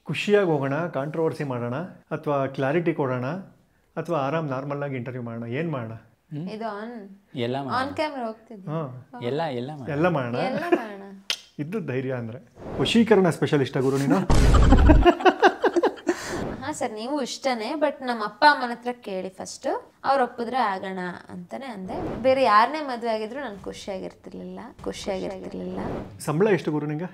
ಖುಷಿಯಾಗಿ ಹೋಗೋಣ, ಕಾಂಟ್ರವರ್ಸಿ ಮಾಡೋಣ, ಅಥವಾ ಕ್ಲಾರಿಟಿ ಕೊಡೋಣ, ಅಥವಾ ಆರಾಮ್ ನಾರ್ಮಲ್ ಆಗಿ ಇಂಟರ್ವ್ಯೂ ಮಾಡೋಣ? ಏನು ಮಾಡೋಣ? ಇದು ಎಲ್ಲ ಆನ್ ಕ್ಯಾಮ್ರಾ ಹೋಗ್ತಿದ್ದೆ. ಎಲ್ಲ ಮಾಡೋಣ. ಎಲ್ಲ ಮಾಡೋಣ. ಇದ್ದು ಧೈರ್ಯ ಅಂದರೆ ವಶೀಕರಣ ಸ್ಪೆಷಲಿಸ್ಟ್ ಗುರು ನೀನು. ಹಾಂ ಸರ್, ನೀವು ಇಷ್ಟನೇ. ಬಟ್ ನಮ್ಮ ಅಪ್ಪ ಅಮ್ಮನ ಹತ್ರ ಕೇಳಿ ಫಸ್ಟ್, ಅವ್ರು ಒಪ್ಪಿದ್ರೆ ಆಗೋಣ ಅಂತಾನೆ ಅಂದೆ. ಬೇರೆ ಯಾರನ್ನೇ ಮದುವೆ ಆಗಿದ್ರು ನಾನು ಖುಷಿಯಾಗಿರ್ತಿರ್ಲಿಲ್ಲ. ಸಂಬಳ ಎಷ್ಟು ಗುರು ನಿಂಗೆ?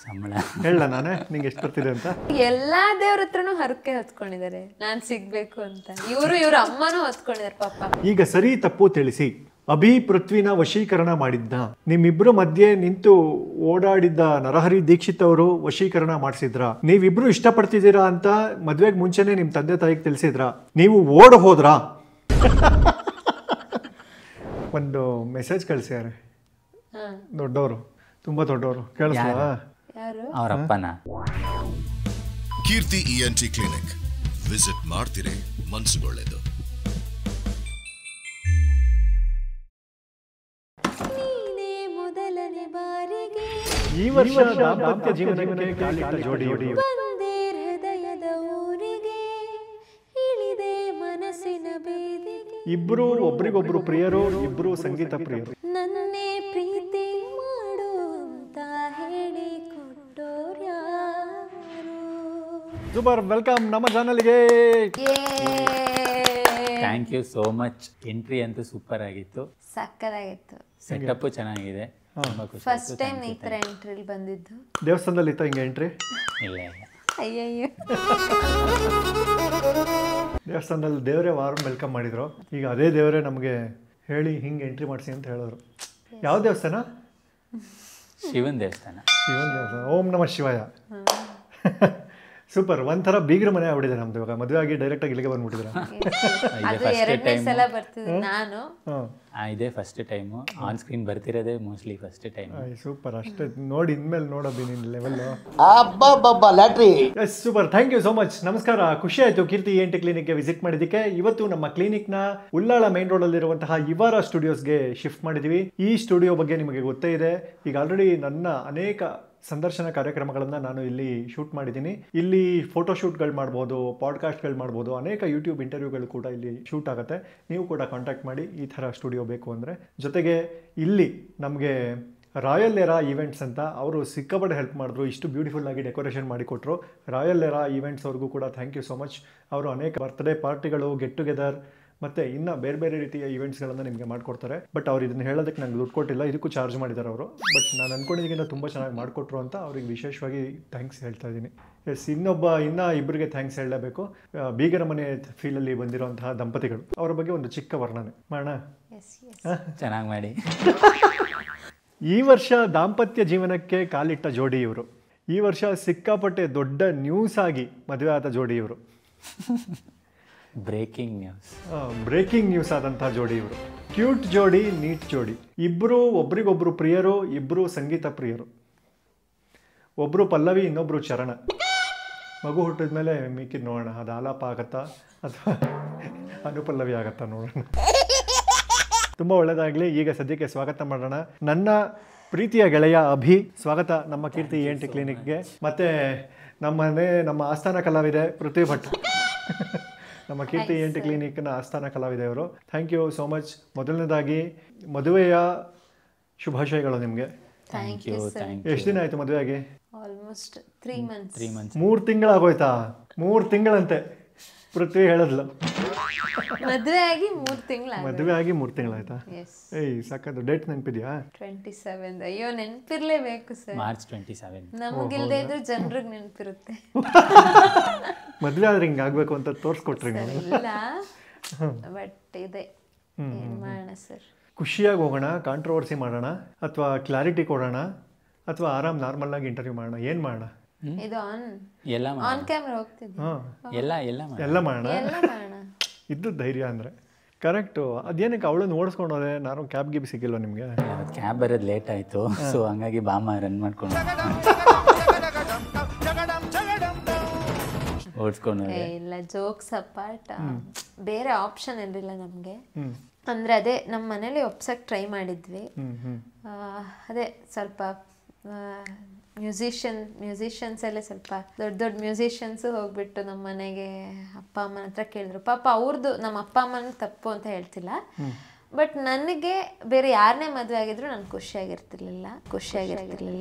ಸಂಬಳ ಹೇಳ ನಾನೇ ನಿಂಗೆ ಎಷ್ಟು ಬರ್ತಿದೆ ಅಂತ. ಎಲ್ಲಾ ದೇವ್ರ ಹತ್ರನೂ ಹರಕೆ ಹೊತ್ಕೊಂಡಿದ್ದಾರೆ ನಾನು ಸಿಗ್ಬೇಕು ಅಂತ. ಇವ್ರ ಅಮ್ಮನೂ ಹೊತ್ಕೊಂಡಿದ್ದಾರೆ ಪಾಪ. ಈಗ ಸರಿ ತಪ್ಪು ತಿಳಿಸಿ. ಅಭಿ ಪೃಥ್ವಿನ ವಶೀಕರಣ ಮಾಡಿದ್ದ? ನಿಮ್ಮಿಬ್ರು ಮಧ್ಯೆ ನಿಂತು ಓಡಾಡಿದ್ದ ನರಹರಿ ದೀಕ್ಷಿತ್ ಅವರು ವಶೀಕರಣ ಮಾಡಿಸಿದ್ರ? ನೀವಿಬ್ರು ಇಷ್ಟಪಡ್ತಿದ್ದೀರಾ ಅಂತ ಮದ್ವೆಗೆ ಮುಂಚೆನೆ ನಿಮ್ ತಂದೆ ತಾಯಿಗೆ ತಿಳಿಸಿದ್ರ? ನೀವು ಓಡ್ ಹೋದ್ರಾ? ಒಂದು ಮೆಸೇಜ್ ಕಳಿಸ್ಯಾರೆ ದೊಡ್ಡವರು, ತುಂಬಾ ದೊಡ್ಡವರು. ಕೇಳಿಸ್ತಾ? ಅವ್ರ ಅಪ್ಪನ. ಕೀರ್ತಿ ENT ಕ್ಲಿನಿಕ್ ವಿಸಿಟ್ ಮಾಡ್ತೀರಿ, ಮನಸ್ಸುಗೊಳ್ಳೆದು. ಈ ವರ್ಷ ದಾಂಪತ್ಯ ಜೀವನಕ್ಕೆ ಕಾಲಿಟ್ಟ ಜೋಡಿ ಹೃದಯದ ಊರಿಗೆ ಇಳಿದೆ ಮನಸ್ಸಿನ ಬೇದಿಗೆ. ಇಬ್ರು ಒಬ್ರಿಗೊಬ್ರು ಪ್ರಿಯರು, ಇಬ್ರು ಸಂಗೀತ ಪ್ರಿಯರು. ನನ್ನೇ ಪ್ರೀತಿ ಮಾಡು ಅಂತ ಹೇಳಿ ಕೊಟ್ಟೋರ್ಯಾರು. ಸೂಪರ್, ವೆಲ್ಕಮ್ ನಮ್ಮ ಚಾನಲ್ಗೆ. Thank you so much. Entry ಅಂತೂ ಸೂಪರ್ ಆಗಿತ್ತು, ಸಕ್ಕತ್ತಾಗಿತ್ತು. ಸೆಟಪ್ ಚೆನ್ನಾಗಿದೆ. ಫಸ್ಟ್ ಟೈಮ್ ಈ ಥರ ಎಂಟ್ರಿಲಿ ಬಂದಿದ್ದು. ದೇವಸ್ಥಾನದಲ್ಲಿ ಇತ್ತ ಹಿಂಗೆ ಎಂಟ್ರಿ? ಇಲ್ಲ ಅಯ್ಯಯ್ಯೋ, ದೇವಸ್ಥಾನದಲ್ಲಿ ದೇವರೇ ವೆಲ್ಕಮ್ ಮಾಡಿದ್ರು. ಈಗ ಅದೇ ದೇವರೇ ನಮಗೆ ಹೇಳಿ ಹಿಂಗೆ ಎಂಟ್ರಿ ಮಾಡಿಸಿ ಅಂತ ಹೇಳಿದ್ರು. ಯಾವ ದೇವಸ್ಥಾನ? ಶಿವನ್ ದೇವಸ್ಥಾನ. ಶಿವನ್ ದೇವಸ್ಥಾನ. ಓಂ ನಮಃ ಶಿವಾಯ. ಸೂಪರ್. ಒಂಥರ ಬೀಗ್ರ ಮನೆ ಆಗ್ಬಿಟ್ಟಿದೆ ನಮ್ದು. ಇವಾಗ ಮದುವೆ ಆಗಿ ಡೈರೆಕ್ಟ್ ಆಗಿ ಇಲ್ಲಿಗೆ ಬಂದ್ಬಿಟ್ಟಿದ್ರೆ. ಅದು ಎರಡನೇ ಸಲ ಬರ್ತಿದ್ದೆ ನಾನು. ಇದೇ ಫಸ್ಟ್ ಟೈಮು ಆನ್ ಸ್ಕ್ರೀನ್ ಬರ್ತಿರೋದೇ ಮೋಸ್ಟ್ಲಿ ಫಸ್ಟ್ ಟೈಮ್. ಸೂಪರ್. ಅಷ್ಟೇ ನೋಡಿ, ಇನ್ಮೇಲೆ ನೋಡೋದು ನಿನ್ನ level. Yes, super. Thank you so much. ನಮಸ್ಕಾರ, ಖುಷಿ ಆಯ್ತು ಕೀರ್ತಿ ENT ಕ್ಲಿನಿಕ್ಗೆ ವಿಸಿಟ್ ಮಾಡಿದ್ದಕ್ಕೆ. ಇವತ್ತು ನಮ್ಮ ಕ್ಲಿನಿಕ್ನ ಉಳ್ಳಾಳ ಮೈನ್ ರೋಡಲ್ಲಿರುವಂತಹ ಇವಾರ ಸ್ಟುಡಿಯೋಸ್ಗೆ ಶಿಫ್ಟ್ ಮಾಡಿದ್ವಿ. ಈ ಸ್ಟುಡಿಯೋ ಬಗ್ಗೆ ನಿಮಗೆ ಗೊತ್ತೇ ಇದೆ. ಈಗ ಆಲ್ರೆಡಿ ನನ್ನ ಅನೇಕ ಸಂದರ್ಶನ ಕಾರ್ಯಕ್ರಮಗಳನ್ನು ನಾನು ಇಲ್ಲಿ ಶೂಟ್ ಮಾಡಿದ್ದೀನಿ. ಇಲ್ಲಿ ಫೋಟೋಶೂಟ್ಗಳು ಮಾಡ್ಬೋದು, ಪಾಡ್ಕಾಸ್ಟ್ಗಳು ಮಾಡ್ಬೋದು, ಅನೇಕ ಯೂಟ್ಯೂಬ್ ಇಂಟರ್ವ್ಯೂಗಳು ಕೂಡ ಇಲ್ಲಿ ಶೂಟ್ ಆಗುತ್ತೆ. ನೀವು ಕೂಡ ಕಾಂಟ್ಯಾಕ್ಟ್ ಮಾಡಿ ಈ ಥರ ಸ್ಟುಡಿಯೋ ಬೇಕು ಅಂದರೆ. ಜೊತೆಗೆ ಇಲ್ಲಿ ನಮಗೆ ರಾಯಲ್ ಎರಾ ಈವೆಂಟ್ಸ್ ಅಂತ ಅವರು ಸಿಕ್ಕಾಪಟ್ಟೆ ಹೆಲ್ಪ್ ಮಾಡಿದ್ರು. ಇಷ್ಟು ಬ್ಯೂಟಿಫುಲ್ ಆಗಿ ಡೆಕೋರೇಷನ್ ಮಾಡಿಕೊಟ್ರು. ರಾಯಲ್ ಎರಾ ಈವೆಂಟ್ಸ್ ಅವ್ರಿಗೂ ಕೂಡ ಥ್ಯಾಂಕ್ ಯು ಸೋ ಮಚ್. ಅವರು ಅನೇಕ ಬರ್ತ್ಡೇ ಪಾರ್ಟಿಗಳು, ಗೆಟ್ ಟುಗೆದರ್ ಮತ್ತು ಇನ್ನು ಬೇರೆ ಬೇರೆ ರೀತಿಯ ಈವೆಂಟ್ಸ್ಗಳನ್ನು ನಿಮಗೆ ಮಾಡಿಕೊಡ್ತಾರೆ. ಬಟ್ ಅವ್ರು ಇದನ್ನು ಹೇಳೋದಕ್ಕೆ ನಂಗೆ ದುಡ್ಡು ಕೊಟ್ಟಿಲ್ಲ, ಇದಕ್ಕೂ ಚಾರ್ಜ್ ಮಾಡಿದ್ದಾರೆ ಅವರು. ಬಟ್ ನಾನು ಅಂದ್ಕೊಂಡಿದ್ದಕ್ಕಿಂತ ತುಂಬ ಚೆನ್ನಾಗಿ ಮಾಡಿಕೊಟ್ರು ಅಂತ ಅವ್ರಿಗೆ ವಿಶೇಷವಾಗಿ ಥ್ಯಾಂಕ್ಸ್ ಹೇಳ್ತಾ ಇದ್ದೀನಿ. ಎಸ್, ಇನ್ನೂ ಇಬ್ಬರಿಗೆ ಥ್ಯಾಂಕ್ಸ್ ಹೇಳಲೇಬೇಕು. ಬೀಗರ ಮನೆ ಫೀಲಲ್ಲಿ ಬಂದಿರುವಂತಹ ದಂಪತಿಗಳು, ಅವರ ಬಗ್ಗೆ ಒಂದು ಚಿಕ್ಕ ವರ್ಣನೆ ಮಾಡೋಣ. ಚೆನ್ನಾಗಿ ಮಾಡಿ. ಈ ವರ್ಷ ದಾಂಪತ್ಯ ಜೀವನಕ್ಕೆ ಕಾಲಿಟ್ಟ ಜೋಡಿ ಇವರು. ಈ ವರ್ಷ ಸಿಕ್ಕಾಪಟ್ಟೆ ದೊಡ್ಡ ನ್ಯೂಸ್ ಆಗಿ ಮದುವೆ ಆದ ಜೋಡಿ ಇವರು. ಬ್ರೇಕಿಂಗ್ ನ್ಯೂಸ್ ಆದಂತಹ ಜೋಡಿ ಇವರು. ಕ್ಯೂಟ್ ಜೋಡಿ, ನೀಟ್ ಜೋಡಿ. ಇಬ್ಬರು ಒಬ್ರಿಗೊಬ್ರು ಪ್ರಿಯರು, ಇಬ್ಬರು ಸಂಗೀತ ಪ್ರಿಯರು. ಒಬ್ಬರು ಪಲ್ಲವಿ, ಇನ್ನೊಬ್ರು ಚರಣ. ಮಗು ಹುಟ್ಟಿದ ಮೇಲೆ ಮಿಕ್ಕಿದ್ ನೋಡೋಣ, ಅದು ಆಲಾಪ ಆಗತ್ತಾ ಅಥವಾ ಅನುಪಲ್ಲವಿ ಆಗತ್ತಾ ನೋಡೋಣ. ತುಂಬ ಒಳ್ಳೆಯದಾಗಲಿ. ಈಗ ಸದ್ಯಕ್ಕೆ ಸ್ವಾಗತ ಮಾಡೋಣ ನನ್ನ ಪ್ರೀತಿಯ ಗೆಳೆಯ ಅಭಿ. ಸ್ವಾಗತ ನಮ್ಮ ಕೀರ್ತಿ ENT ಕ್ಲಿನಿಕ್ಗೆ. ಮತ್ತು ನಮ್ಮ ಆಸ್ಥಾನ ಕಲಾವಿದೆ ಪೃಥ್ವಿ ಭಟ್. ನಮ್ಮ ಕೀರ್ತಿ ENT ಕ್ಲಿನಿಕ್ನ ಆಸ್ಥಾನ ಕಲಾವಿದೆ ಅವರು. Thank you so much. ಮೊದಲನೇದಾಗಿ ಮದುವೆಯ ಶುಭಾಶಯಗಳು ನಿಮಗೆ. Thank you. ಎಷ್ಟು ದಿನ ಆಯಿತು ಮದುವೆ ಆಗಿ? Almost 3 months. 3 ತಿಂಗಳಾಗೋಯ್ತಾ? 3 ತಿಂಗಳಂತೆ ಪೃಥ್ವಿ ಹೇಳಿದ್ಲು. ಮದುವೆ ಆಗಿ 3 ತಿಂಗಳು. ಮದುವೆ ಆಗಿ 3 ತಿಂಗಳಾಯ್ತಾ? ಏಯ್ ಸಾಕದು. ಡೇಟ್ ನೆನಪಿದ್ಯಾ? 27. ಅಯ್ಯೋ, ನೆನಪಿರ್ಲೇಬೇಕು ಸರ್. ಮಾರ್ಚ್ 27. ನಮಗಿಲ್ದೇ ಇದ್ರು ಜನರಿಗೆ ನೆನಪಿರುತ್ತೆ. ಮದುವೆ ಆದ್ರೆ ಹಿಂಗೆ ಆಗಬೇಕು ಅಂತ ತೋರಿಸ್ಕೊಟ್ರಿ ನೀವು? ಇಲ್ಲ, ಬಟ್ ಇದೆ, ಏನು ಮಾಡೋಣ ಸರ್. ಖುಷಿಯಾಗಿ ಹೋಗೋಣ, ಕಾಂಟ್ರವರ್ಸಿ ಮಾಡೋಣ, ಅಥವಾ ಕ್ಲಾರಿಟಿ ಕೊಡೋಣ, ಅಥವಾ ಆರಾಮ್ ನಾರ್ಮಲ್ ಆಗಿ ಇಂಟರ್ವ್ಯೂ ಮಾಡೋಣ? ಏನು ಮಾಡೋಣ? ಇದು ಆನ್ ಕ್ಯಾಮ್ರಾ ಹೋಗ್ತಿದ್ದೆ. ಎಲ್ಲ ಮಾಡೋಣ. ಇದ್ದು ಧೈರ್ಯ ಅಂದರೆ ಕರೆಕ್ಟು. ಅದೇನಕ್ಕೆ ಅವಳನ್ನು ಓಡಿಸ್ಕೊಂಡು ಹೋದೆ? ನಾನು ಕ್ಯಾಬ್ ಗಿಬ್ ಸಿಕ್ಕಿಲ್ವ ನಿಮಗೆ? ಕ್ಯಾಬ್ ಬರೋದು ಲೇಟ್ ಆಯಿತು, ಸೊ ಹಂಗಾಗಿ ಬಾಮ ರನ್ ಮಾಡ್ಕೊಂಡು ಓಡಿಸ್ಕೊಂಡು. ಇಲ್ಲ, ಜೋಕ್ಸ್ ಅಪಾರ್ಟ್, ಬೇರೆ ಆಪ್ಷನ್ ಇರಲಿಲ್ಲ ನಮಗೆ. ಅಂದರೆ ಅದೇ ನಮ್ಮ ಮನೇಲಿ ಒಪ್ಸಕ್ಕೆ ಟ್ರೈ ಮಾಡಿದ್ವಿ. ಅದೇ ಸ್ವಲ್ಪ ಮ್ಯೂಸಿಷಿಯನ್ಸಲ್ಲೇ ಸ್ವಲ್ಪ ದೊಡ್ಡ ಮ್ಯೂಸಿಷಿಯನ್ಸು ಹೋಗ್ಬಿಟ್ಟು ನಮ್ಮ ಮನೆಗೆ ಅಪ್ಪ ಅಮ್ಮನ ಹತ್ರ ಕೇಳಿದ್ರು. ಪಾಪ ಅವ್ರದ್ದು ನಮ್ಮ ಅಪ್ಪ ಅಮ್ಮನ ತಪ್ಪು ಅಂತ ಹೇಳ್ತಿಲ್ಲ, ಬಟ್ ನನಗೆ ಬೇರೆ ಯಾರನ್ನೇ ಮದುವೆ ಆಗಿದ್ರು ನಾನು ಖುಷಿಯಾಗಿರ್ತಿರ್ಲಿಲ್ಲ.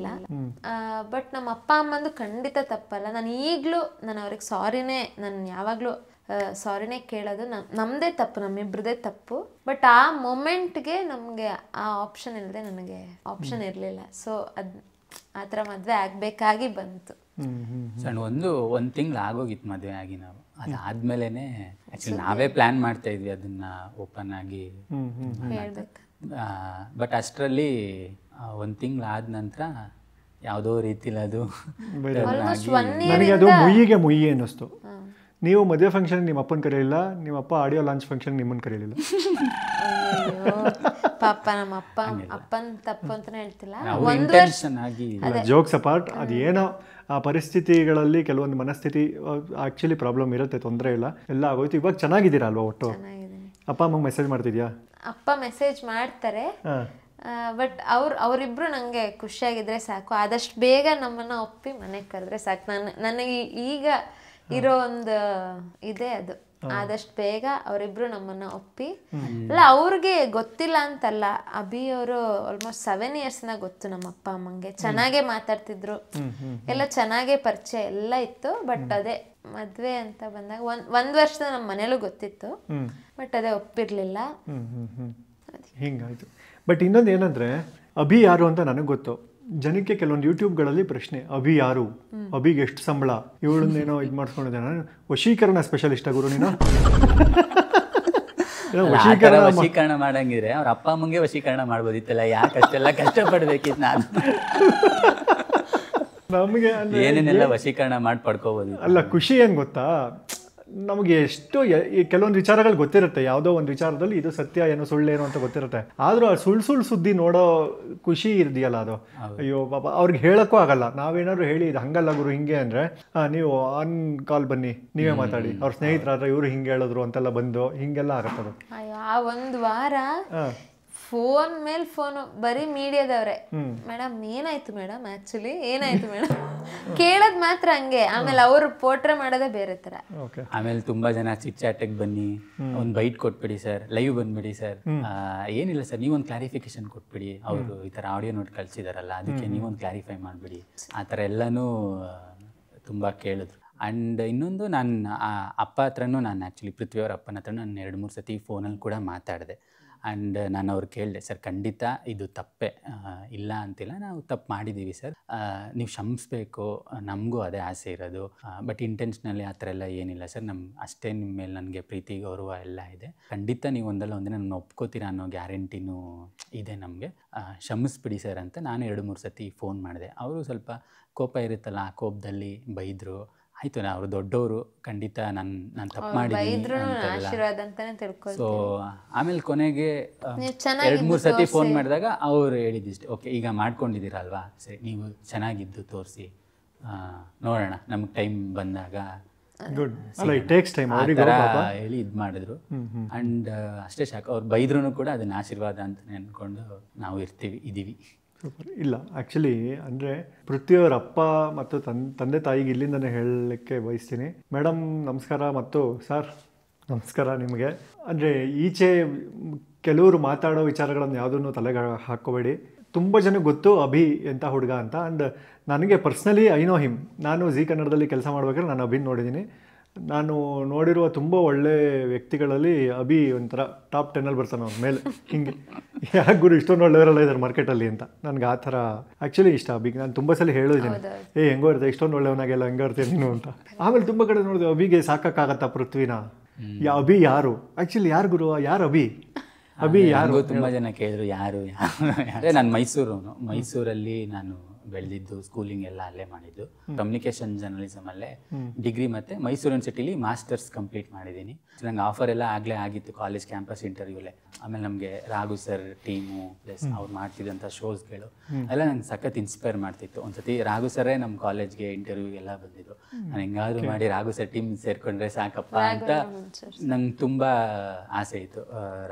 ಬಟ್ ನಮ್ಮ ಅಪ್ಪ ಅಮ್ಮಂದು ಖಂಡಿತ ತಪ್ಪಲ್ಲ. ನಾನು ಈಗಲೂ ನಾನು ಅವ್ರಿಗೆ ನಾನು ಯಾವಾಗಲೂ ಸಾರಿನೇ ಕೇಳೋದು. ನಮ್ಮದೇ ತಪ್ಪು, ನಮ್ಮಿಬ್ರದೇ ತಪ್ಪು. ಬಟ್ ಆ ಮೊಮೆಂಟ್ಗೆ ನಮಗೆ ಆ ಆಪ್ಷನ್ ಇಲ್ಲದೆ ನನಗೆ ಆಪ್ಷನ್ ಇರಲಿಲ್ಲ. ಸೊ ಆ ಥರ ಮದುವೆ ಆಗಬೇಕಾಗಿ ಬಂತು. ಸಣ್ಣ ಒಂದು ತಿಂಗಳು ಆಗೋಗಿತ್ತು ಮದುವೆ ಆಗಿ. ನಾವು ಅದಾದ್ಮೇಲೆ ಆ್ಯಕ್ಚುಲಿ ನಾವೇ ಪ್ಲ್ಯಾನ್ ಮಾಡ್ತಾ ಇದ್ವಿ ಅದನ್ನ ಓಪನ್ ಆಗಿ ಹೇಳ್ಬೇಕು. ಬಟ್ ಅಷ್ಟರಲ್ಲಿ 1 ತಿಂಗಳು ಆದ ನಂತರ ಯಾವುದೋ ರೀತಿಲಿ ಅದು ನನಗೆ ಅದು ಮುಯ್ಯಿ ಅನ್ನಿಸ್ತು. ನೀವು ಮದುವೆ ಫಂಕ್ಷನ್ ನಿಮ್ಮ ಅಪ್ಪನ ಕರೆಯಲಿಲ್ಲ, ನಿಮ್ಮ ಅಪ್ಪ ಆಡಿಯೋ ಲಾಂಚ್ ಫಂಕ್ಷನ್ ನಿಮ್ಮನ್ನು ಕರೆಯಲಿಲ್ಲ. ಪಾಪ ನಮ್ಮ ಅಪ್ಪನ ತಪ್ಪು ಅಂತಾನೆ ಹೇಳ್ತಿಲ್ಲ. ಜೋಕ್ಸ್ ಅಪಾರ್ಟ್, ಅದೇನೋ ಆ ಪರಿಸ್ಥಿತಿಗಳಲ್ಲಿ ಕೆಲವೊಂದು ಮನಸ್ಥಿತಿ ಆಕ್ಚುಲಿ ಪ್ರಾಬ್ಲಮ್ ಇರುತ್ತೆ, ತೊಂದರೆ ಇಲ್ಲ, ಎಲ್ಲ ಆಗೋಯ್ತು. ಇವಾಗ ಚೆನ್ನಾಗಿದ್ದೀರಾ ಅಲ್ವಾ? ಒಟ್ಟು ಅಪ್ಪ ಅಮ್ಮಗೆ ಮೆಸೇಜ್ ಮಾಡ್ತಿದ್ಯಾ? ಅಪ್ಪ ಮೆಸೇಜ್ ಮಾಡ್ತಾರೆ, ಬಟ್ ಅವರಿಬ್ರು ನಂಗೆ ಖುಷಿಯಾಗಿದ್ರೆ ಸಾಕು. ಆದಷ್ಟು ಬೇಗ ನಮ್ಮನ್ನ ಒಪ್ಪಿ ಮನೆಗೆ ಕರೆದ್ರೆ ಸಾಕು. ನನಗೆ ಈಗ ಇರೋ ಒಂದು ಇದೆ ಅದು, ಆದಷ್ಟು ಬೇಗ ಅವರಿಬ್ರು ನಮ್ಮನ್ನ ಒಪ್ಪಿ. ಅಲ್ಲ, ಅವ್ರಿಗೆ ಗೊತ್ತಿಲ್ಲ ಅಂತಲ್ಲ, ಅಭಿ ಅವರು ಆಲ್ಮೋಸ್ಟ್ 7 yearsನ ಗೊತ್ತು ನಮ್ಮ ಅಪ್ಪ ಅಮ್ಮಂಗೆ. ಚೆನ್ನಾಗೇ ಮಾತಾಡ್ತಿದ್ರು, ಎಲ್ಲ ಚೆನ್ನಾಗೇ ಪರಿಚಯ ಎಲ್ಲ ಇತ್ತು. ಬಟ್ ಅದೇ ಮದ್ವೆ ಅಂತ ಬಂದಾಗ ಒಂದ್ ವರ್ಷದ ನಮ್ಮ ಮನೇಲೂ ಗೊತ್ತಿತ್ತು, ಬಟ್ ಅದೇ ಒಪ್ಪಿರ್ಲಿಲ್ಲ. ಹಿಂಗಾಯ್ತು. ಬಟ್ ಇನ್ನೊಂದು ಏನಂದ್ರೆ, ಅಭಿ ಯಾರು ಅಂತ ನನಗೆ ಗೊತ್ತು. ಜನಕ್ಕೆ ಕೆಲವೊಂದು ಯೂಟ್ಯೂಬ್ಗಳಲ್ಲಿ ಪ್ರಶ್ನೆ, ಅಭಿ ಯಾರು, ಅಭಿಗೆ ಎಷ್ಟು ಸಂಬಳ, ಇವಳನ್ನೇನೋ ಇದು ಮಾಡಿಸ್ಕೊಂಡಿದ್ದೆ. ನಾನು ವಶೀಕರಣ ಸ್ಪೆಷಲಿಸ್ಟ್ ಗುರು ನೀನು. ವಶೀಕರಣ ಮಾಡಂಗಿದ್ರೆ ಅವ್ರ ಅಪ್ಪ ಅಮ್ಮಂಗೆ ವಶೀಕರಣ ಮಾಡ್ಬೋದಿತ್ತಲ್ಲ, ಯಾಕೆ ಅಷ್ಟೆಲ್ಲ ಕಷ್ಟಪಡ್ಬೇಕಿತ್ತು? ನಾನು ನಮಗೆ ಏನೇನೆಲ್ಲ ವಶೀಕರಣ ಮಾಡಿ ಪಡ್ಕೋಬೋದು. ಅಲ್ಲ, ಖುಷಿ ಏನು ಗೊತ್ತಾ, ನಮಗೆ ಎಷ್ಟು ಕೆಲವೊಂದು ವಿಚಾರಗಳು ಗೊತ್ತಿರುತ್ತೆ, ಯಾವುದೋ ಒಂದು ವಿಚಾರದಲ್ಲಿ ಇದು ಸತ್ಯ ಏನೋ ಸುಳ್ಳೇನೋ ಅಂತ ಗೊತ್ತಿರುತ್ತೆ. ಆದರೂ ಆ ಸುಳ್ಳು ಸುದ್ದಿ ನೋಡೋ ಖುಷಿ ಇದೆಯಲ್ಲ, ಅದು ಅಯ್ಯೋ ಪಾಪ ಅವ್ರಿಗೆ ಹೇಳೋಕ್ಕೂ ಆಗಲ್ಲ. ನಾವೇನಾದ್ರು ಹೇಳಿ ಇದು ಹಂಗಲ್ಲ ಗುರು ಹಿಂಗೆ ಅಂದರೆ, ನೀವು ಆನ್ ಕಾಲ್ ಬನ್ನಿ ನೀವೇ ಮಾತಾಡಿ, ಅವ್ರ ಸ್ನೇಹಿತರಾದ್ರೆ ಇವರು ಹಿಂಗೆ ಹೇಳಿದ್ರು ಅಂತೆಲ್ಲ ಬಂದು ಹಿಂಗೆಲ್ಲ ಆಗತ್ತದು. ಆ ಒಂದು ವಾರ ಫೋನ್ ಮೇಲೆ ಫೋನ್, ಬರೀ ಮೀಡಿಯಾದವ್ರೆ. ಮೇಡಮ್ ಏನಾಯ್ತು ಮೇಡಮ್, ಆಕ್ಚುಲಿ ಏನಾಯ್ತು ಮೇಡಮ್ ಕೇಳೋದ್ ಮಾತ್ರ ಹಂಗೆ. ಆಮೇಲೆ ಅವ್ರು ಪೋಟ್ರೆ ಮಾಡೋದೇ ಬೇರೆ ತರ. ಆಮೇಲೆ ತುಂಬಾ ಜನ ಚಿಟ್ ಚಾಟಿಗೆ ಬನ್ನಿ, ಒಂದು ಬೈಟ್ ಕೊಟ್ಬಿಡಿ ಸರ್, ಲೈವ್ ಬಂದ್ಬಿಡಿ ಸರ್, ಏನಿಲ್ಲ ಸರ್ ನೀವೊಂದು ಕ್ಲಾರಿಫಿಕೇಶನ್ ಕೊಟ್ಬಿಡಿ, ಅವರು ಈ ಥರ ಆಡಿಯೋ ನೋಟ್ ಕಳಿಸಿದಾರಲ್ಲ ಅದಕ್ಕೆ ನೀವೊಂದು ಕ್ಲಾರಿಫೈ ಮಾಡಿಬಿಡಿ, ಆ ಥರ ಎಲ್ಲನೂ ತುಂಬ ಕೇಳಿದ್ರು. ಆ್ಯಂಡ್ ಇನ್ನೊಂದು, ನಾನು ಅಪ್ಪ ಹತ್ರನೂ ನಾನು ಆ್ಯಕ್ಚುಲಿ ಪೃಥ್ವಿಯವ್ರ ಅಪ್ಪನ ಹತ್ರ ನಾನು 2-3 ಸತಿ ಫೋನಲ್ಲಿ ಕೂಡ ಮಾತಾಡಿದೆ. ಆ್ಯಂಡ್ ನಾನು ಅವ್ರು ಕೇಳಿದೆ, ಸರ್ ಖಂಡಿತ ಇದು ತಪ್ಪೇ, ಇಲ್ಲ ಅಂತಿಲ್ಲ, ನಾವು ತಪ್ಪು ಮಾಡಿದ್ದೀವಿ ಸರ್, ನೀವು ಕ್ಷಮಿಸ್ಬೇಕು, ನಮಗೂ ಅದೇ ಆಸೆ ಇರೋದು, ಬಟ್ ಇಂಟೆನ್ಷನಲ್ಲಿ ಆ ಥರ ಎಲ್ಲ ಏನಿಲ್ಲ ಸರ್, ಅಷ್ಟೇ ನಿಮ್ಮ ಮೇಲೆ ನನಗೆ ಪ್ರೀತಿ ಗೌರವ ಎಲ್ಲ ಇದೆ, ಖಂಡಿತ ನೀವು ಒಂದಿನ ನನ್ನ ಒಪ್ಕೋತೀರಾ ಅನ್ನೋ ಗ್ಯಾರಂಟಿನೂ ಇದೆ ನಮಗೆ, ಕ್ಷಮಿಸ್ಬಿಡಿ ಸರ್ ಅಂತ ನಾನು 2-3 ಸತಿ ಫೋನ್ ಮಾಡಿದೆ. ಅವರು ಸ್ವಲ್ಪ ಕೋಪ ಇರುತ್ತಲ್ಲ, ಆ ಕೋಪದಲ್ಲಿ ಬೈದರು. ಆಯಿತು, ಅವರು ದೊಡ್ಡವರು, ಖಂಡಿತ ನಾನು ತಪ್ಪು ಮಾಡಿದ್ದೀನಿ. ಸೊ ಆಮೇಲೆ ಕೊನೆಗೆ 2-3 ಸತಿ ಫೋನ್ ಮಾಡಿದಾಗ ಅವ್ರು ಹೇಳಿದ್ದಿಷ್ಟು, ಓಕೆ ಈಗ ಮಾಡ್ಕೊಂಡಿದ್ದೀರಲ್ವಾ, ಸರಿ ನೀವು ಚೆನ್ನಾಗಿದ್ದು ತೋರಿಸಿ, ನೋಡೋಣ ನಮಗೆ ಟೈಮ್ ಬಂದಾಗ ಹೇಳಿ ಇದು ಮಾಡಿದ್ರು. ಆ್ಯಂಡ್ ಅಷ್ಟೇ ಸಾಕು, ಅವ್ರು ಬೈದ್ರೂ ಕೂಡ ಅದನ್ನ ಆಶೀರ್ವಾದ ಅಂತ ಅಂದ್ಕೊಂಡು ನಾವು ಇದೀವಿ. ಸೂಪರ್. ಇಲ್ಲ ಆ್ಯಕ್ಚುಲಿ ಅಂದರೆ ಪೃಥ್ವಿಯವರ ಅಪ್ಪ ಮತ್ತು ತಂದೆ ತಾಯಿಗೆ ಇಲ್ಲಿಂದನೇ ಹೇಳಲಿಕ್ಕೆ ಬಯಸ್ತೀನಿ. ಮೇಡಮ್ ನಮಸ್ಕಾರ, ಮತ್ತು ಸರ್ ನಮಸ್ಕಾರ ನಿಮಗೆ. ಅಂದರೆ ಈಚೆ ಕೆಲವರು ಮಾತಾಡೋ ವಿಚಾರಗಳನ್ನು ಯಾವುದನ್ನು ತಲೆಗೆ ಹಾಕ್ಕೋಬೇಡಿ. ತುಂಬ ಜನಕ್ಕೆ ಗೊತ್ತು ಅಭಿ ಎಂಥ ಹುಡುಗ ಅಂತ. ಆ್ಯಂಡ್ ನನಗೆ ಪರ್ಸ್ನಲಿ ಐ ನೋ ಹಿಮ್. ನಾನು ಜೀ ಕನ್ನಡದಲ್ಲಿ ಕೆಲಸ ಮಾಡ್ಬೇಕಾದ್ರೆ ನಾನು ಅಭಿನ ನೋಡಿದ್ದೀನಿ. ನಾನು ನೋಡಿರುವ ತುಂಬ ಒಳ್ಳೆ ವ್ಯಕ್ತಿಗಳಲ್ಲಿ ಅಭಿ ಒಂಥರ ಟಾಪ್ 10 ಬರ್ತಾನೆ ಅವ್ನ ಮೇಲೆ. ಹಿಂಗೆ ಯಾಕೆ ಗುರು ಇಷ್ಟೊಂದು ಒಳ್ಳೆಯವರೆಲ್ಲ ಇದ್ದಾರೆ ಮಾರ್ಕೆಟಲ್ಲಿ ಅಂತ ನನಗೆ ಆ ಥರ ಆ್ಯಕ್ಚುಲಿ ಇಷ್ಟ ಅಭಿಗೆ. ನಾನು ತುಂಬ ಸಲ ಹೇಳಿದ್ದೀನಿ, ಹೆಂಗೋ ಇರುತ್ತೆ ಇಷ್ಟೊಂದು ಒಳ್ಳೆಯವನಾಗೆಲ್ಲ ಹೆಂಗೋ ಇರ್ತೀನಿ ನೀನು ಅಂತ. ಆಮೇಲೆ ತುಂಬ ಕಡೆ ನೋಡಿದೆ, ಅಭಿಗೆ ಸಾಕಾಗತ್ತಾ ಪೃಥ್ವಿನ? ಅಭಿ ಯಾರು ಆ್ಯಕ್ಚುಲಿ? ಯಾರು ಗುರು, ಯಾರು ಅಭಿ? ಅಭಿ ಯಾರು? ತುಂಬ ಜನ ಕೇಳಿದ್ರು ಯಾರು ನಾನು ಮೈಸೂರಲ್ಲಿ ನಾನು ಬೆಳೆದಿದ್ದು, ಸ್ಕೂಲಿಂಗ್ ಎಲ್ಲ ಅಲ್ಲೇ ಮಾಡಿದ್ದು, ಕಮ್ಯುನಿಕೇಷನ್ ಜರ್ನಲಿಸಮ್ ಅಲ್ಲೇ ಡಿಗ್ರಿ ಮತ್ತು ಮೈಸೂರು ಯೂನಿವರ್ಸಿಟಿಲಿ ಮಾಸ್ಟರ್ಸ್ ಕಂಪ್ಲೀಟ್ ಮಾಡಿದ್ದೀನಿ. ನಂಗೆ ಆಫರ್ ಎಲ್ಲ ಆಗಲೇ ಆಗಿತ್ತು ಕಾಲೇಜ್ ಕ್ಯಾಂಪಸ್ ಇಂಟರ್ವ್ಯೂಲೇ. ಆಮೇಲೆ ನಮಗೆ ರಾಘು ಸರ್ ಟೀಮು ಪ್ಲಸ್ ಅವ್ರು ಮಾಡ್ತಿದ್ದಂಥ ಶೋಸ್ಗಳು ಎಲ್ಲ ನಂಗೆ ಸಖತ್ ಇನ್ಸ್ಪೈರ್ ಮಾಡ್ತಿತ್ತು. ಒಂದ್ಸತಿ ರಾಘು ಸರೇ ನಮ್ಮ ಕಾಲೇಜ್ಗೆ ಇಂಟರ್ವ್ಯೂಗೆಲ್ಲ ಬಂದಿದ್ರು. ನಾನು ಹೆಂಗಾದ್ರೂ ಮಾಡಿ ರಾಘು ಸರ್ ಟೀಮ್ ಸೇರ್ಕೊಂಡ್ರೆ ಸಾಕಪ್ಪ ಅಂತ ನಂಗೆ ತುಂಬ ಆಸೆ ಇತ್ತು.